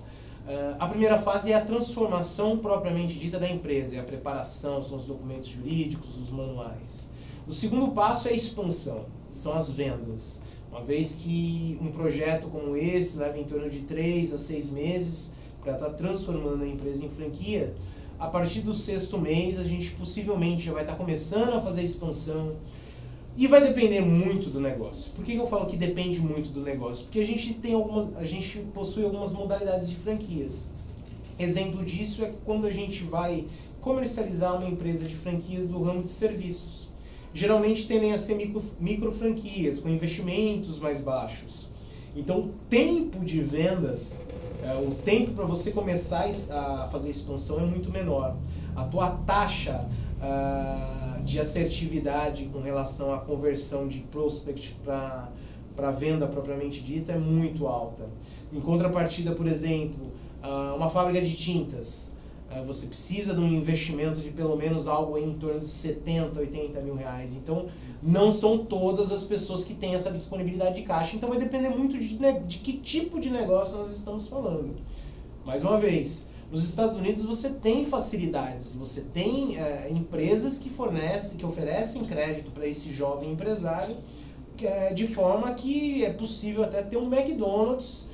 A primeira fase é a transformação propriamente dita da empresa, é a preparação, são os documentos jurídicos, os manuais. O segundo passo é a expansão, são as vendas. Uma vez que um projeto como esse leva em torno de 3 a 6 meses para estar transformando a empresa em franquia, a partir do 6º mês a gente possivelmente já vai estar começando a fazer a expansão e vai depender muito do negócio. Por que eu falo que depende muito do negócio? Porque a gente possui algumas modalidades de franquias. Exemplo disso é quando a gente vai comercializar uma empresa de franquias do ramo de serviços. Geralmente tendem a ser micro franquias, com investimentos mais baixos. Então, o tempo de vendas, o tempo para você começar a fazer expansão é muito menor. A tua taxa de assertividade com relação à conversão de prospect para venda propriamente dita é muito alta. Em contrapartida, por exemplo, uma fábrica de tintas, você precisa de um investimento de pelo menos algo em torno de 70, 80 mil reais. Então, não são todas as pessoas que têm essa disponibilidade de caixa. Então, vai depender muito de que tipo de negócio nós estamos falando. Mais uma vez, nos Estados Unidos você tem facilidades, você tem empresas que oferecem crédito para esse jovem empresário, de forma que é possível até ter um McDonald's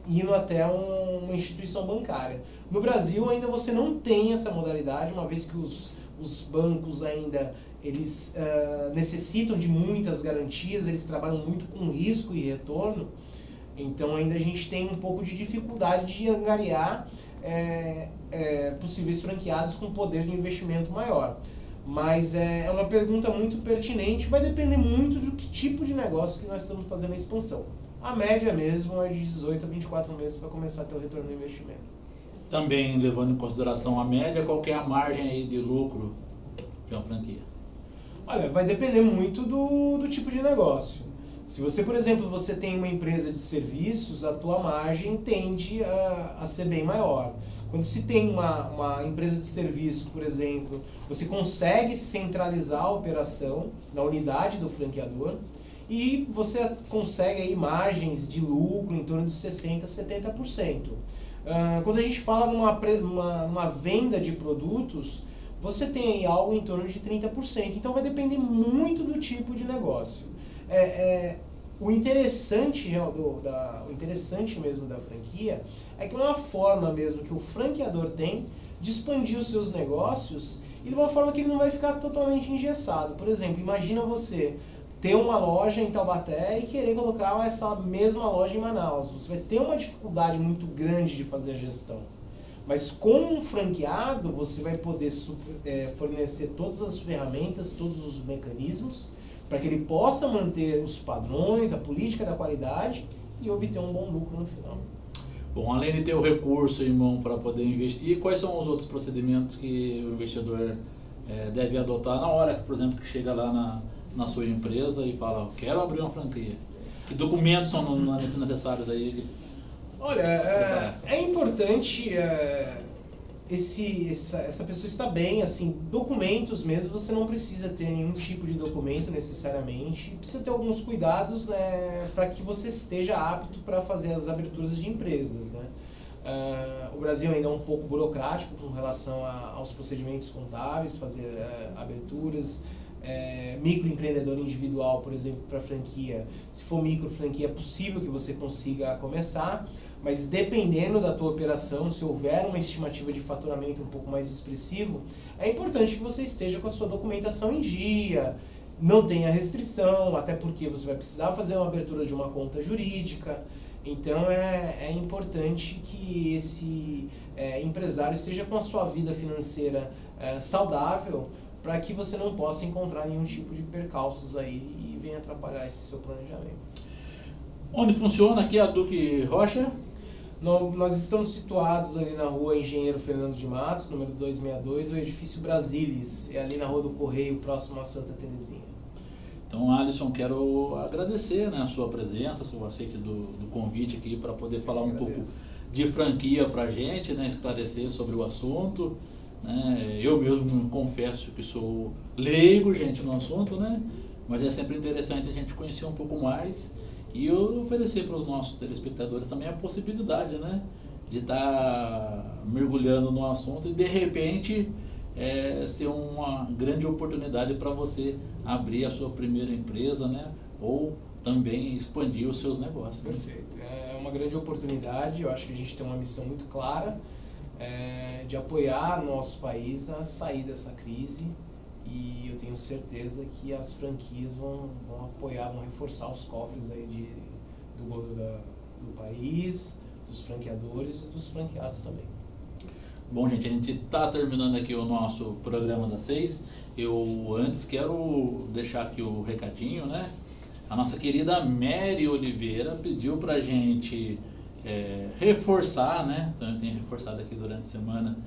indo até uma instituição bancária. No Brasil ainda você não tem essa modalidade, uma vez que os bancos ainda eles necessitam de muitas garantias, eles trabalham muito com risco e retorno, então ainda a gente tem um pouco de dificuldade de angariar possíveis franqueados com poder de investimento maior. Mas é uma pergunta muito pertinente, vai depender muito do que tipo de negócio que nós estamos fazendo a expansão. A média mesmo é de 18 a 24 meses para começar a ter o retorno do investimento. Também levando em consideração a média, qual que é a margem aí de lucro de uma franquia? Olha, vai depender muito do tipo de negócio. Se você, por exemplo, você tem uma empresa de serviços, a tua margem tende a ser bem maior. Quando se tem uma empresa de serviço, por exemplo, você consegue centralizar a operação na unidade do franqueador e você consegue aí margens de lucro em torno de 60% a 70%. Quando a gente fala numa venda de produtos, você tem aí algo em torno de 30%. Então vai depender muito do tipo de negócio. O interessante mesmo da franquia é que é uma forma mesmo que o franqueador tem de expandir os seus negócios e de uma forma que ele não vai ficar totalmente engessado. Por exemplo, imagina você ter uma loja em Taubaté e querer colocar essa mesma loja em Manaus. Você vai ter uma dificuldade muito grande de fazer a gestão. Mas com um franqueado, você vai poder fornecer todas as ferramentas, todos os mecanismos, para que ele possa manter os padrões, a política da qualidade e obter um bom lucro no final. Bom, além de ter o recurso em mão para poder investir, quais são os outros procedimentos que o investidor deve adotar na hora, por exemplo, que chega lá na sua empresa e fala, quero abrir uma franquia? Que documentos são normalmente necessários aí? Olha, é importante essa pessoa está bem, assim, documentos mesmo, você não precisa ter nenhum tipo de documento necessariamente, precisa ter alguns cuidados, né, para que você esteja apto para fazer as aberturas de empresas, né. O Brasil ainda é um pouco burocrático com relação aos procedimentos contábeis, fazer aberturas, microempreendedor individual, por exemplo, para franquia, se for micro franquia é possível que você consiga começar, mas dependendo da tua operação, se houver uma estimativa de faturamento um pouco mais expressivo, é importante que você esteja com a sua documentação em dia, não tenha restrição, até porque você vai precisar fazer uma abertura de uma conta jurídica. Então é importante que esse empresário esteja com a sua vida financeira saudável, para que você não possa encontrar nenhum tipo de percalços aí e venha atrapalhar esse seu planejamento. Onde funciona aqui a Duque Rocha? Nós estamos situados ali na rua Engenheiro Fernando de Matos, número 262, o edifício Brasilis, é ali na rua do Correio, próximo a Santa Terezinha. Então, Alisson, quero agradecer, né, a sua presença, o aceite do convite aqui para poder falar um pouco de franquia para a gente, né, esclarecer sobre o assunto. Né? Eu mesmo confesso que sou leigo, gente, no assunto, né? Mas é sempre interessante a gente conhecer um pouco mais e eu oferecer para os nossos telespectadores também a possibilidade, né, de estar mergulhando no assunto e de repente ser uma grande oportunidade para você abrir a sua primeira empresa, né, ou também expandir os seus negócios. Perfeito, é uma grande oportunidade, eu acho que a gente tem uma missão muito clara de apoiar nosso país a sair dessa crise e eu tenho certeza que as franquias vão apoiar, vão reforçar os cofres aí do país, dos franqueadores e dos franqueados também. Bom, gente, a gente está terminando aqui o nosso programa das 6. Eu antes quero deixar aqui o recadinho, né? A nossa querida Mary Oliveira pediu pra gente reforçar, né? Então eu tenho reforçado aqui durante a semana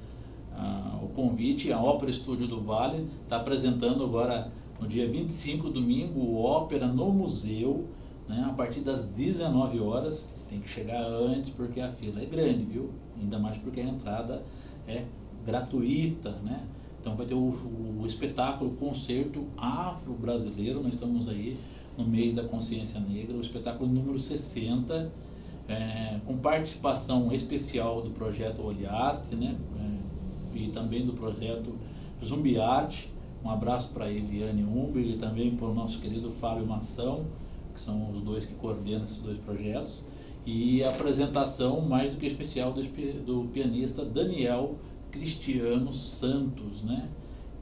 o convite. A Ópera Estúdio do Vale está apresentando agora no dia 25, domingo, Ópera no Museu, né? A partir das 19 horas. Tem que chegar antes porque a fila é grande, viu? Ainda mais porque a entrada é gratuita, né? Então vai ter o espetáculo Concerto Afro-Brasileiro. Nós estamos aí no mês da consciência negra, o espetáculo número 60, com participação especial do projeto Oliarte, né? E também do projeto Zumbi Arte. Um abraço para Eliane Umber e também para o nosso querido Fábio Mação, que são os dois que coordenam esses dois projetos. E a apresentação mais do que especial do pianista Daniel Cristiano Santos, né?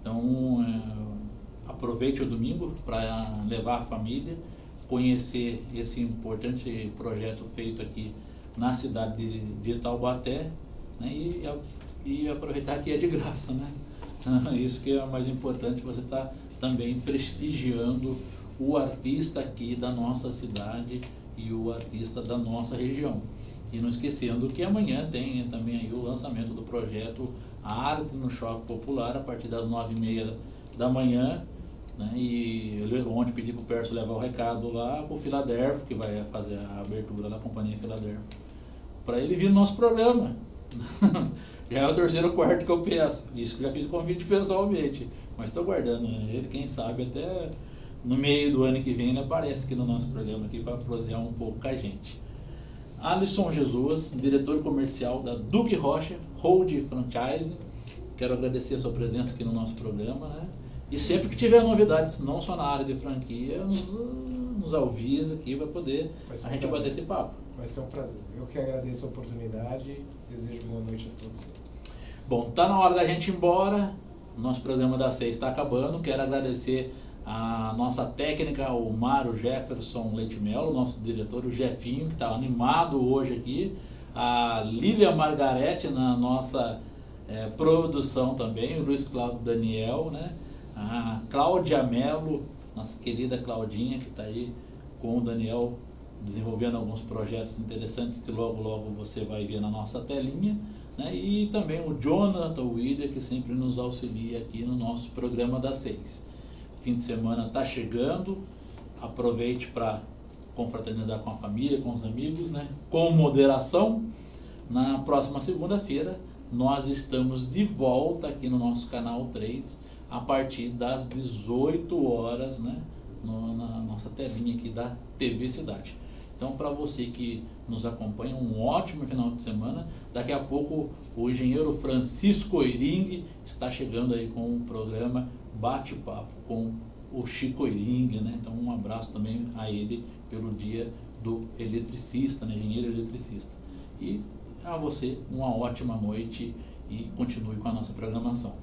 Então aproveite o domingo para levar a família, conhecer esse importante projeto feito aqui na cidade de Taubaté, né? E aproveitar que é de graça, né? Isso que é o mais importante, você está também prestigiando o artista aqui da nossa cidade e o artista da nossa região. E não esquecendo que amanhã tem também aí o lançamento do projeto Arte no Choque Popular, a partir das 9h30 da manhã, né? E eu ontem pedi para o Perso levar o recado lá para o Filadélfio, que vai fazer a abertura da Companhia Filadélfio, para ele vir no nosso programa. Já é o terceiro ou quarto que eu peço. Isso que eu já fiz convite pessoalmente, mas estou guardando ele, quem sabe até no meio do ano que vem ele aparece aqui no nosso programa aqui para prosear um pouco com a gente. Alisson Jesus, diretor comercial da Duque Rocha Hold Franchise, quero agradecer a sua presença aqui no nosso programa, né? E sempre que tiver novidades, não só na área de franquia, nos avisa aqui para poder a gente bater esse papo. Vai ser um prazer. Eu que agradeço a oportunidade e desejo boa noite a todos. Bom, tá na hora da gente ir embora. Nosso programa da 6 está acabando. Quero agradecer a nossa técnica, o Mário Jefferson Leite Melo, nosso diretor, o Jefinho, que está animado hoje aqui. A Lília Margarete na nossa produção também, o Luiz Cláudio Daniel, né? A Cláudia Melo, nossa querida Claudinha, que está aí com o Daniel desenvolvendo alguns projetos interessantes que logo logo você vai ver na nossa telinha, né? E também o Jonathan Wider, que sempre nos auxilia aqui no nosso programa das 6. Fim de semana está chegando, aproveite para confraternizar com a família, com os amigos, né? Com moderação. Na próxima segunda-feira nós estamos de volta aqui no nosso canal 3 a partir das 18 horas, né? Na nossa telinha aqui da TV Cidade. Então, para você que nos acompanha, um ótimo final de semana. Daqui a pouco o engenheiro Francisco Eiring está chegando aí com um programa Bate-Papo com o Chico Eiring, né? Então, um abraço também a ele pelo dia do eletricista, né? Engenheiro eletricista. E a você uma ótima noite e continue com a nossa programação.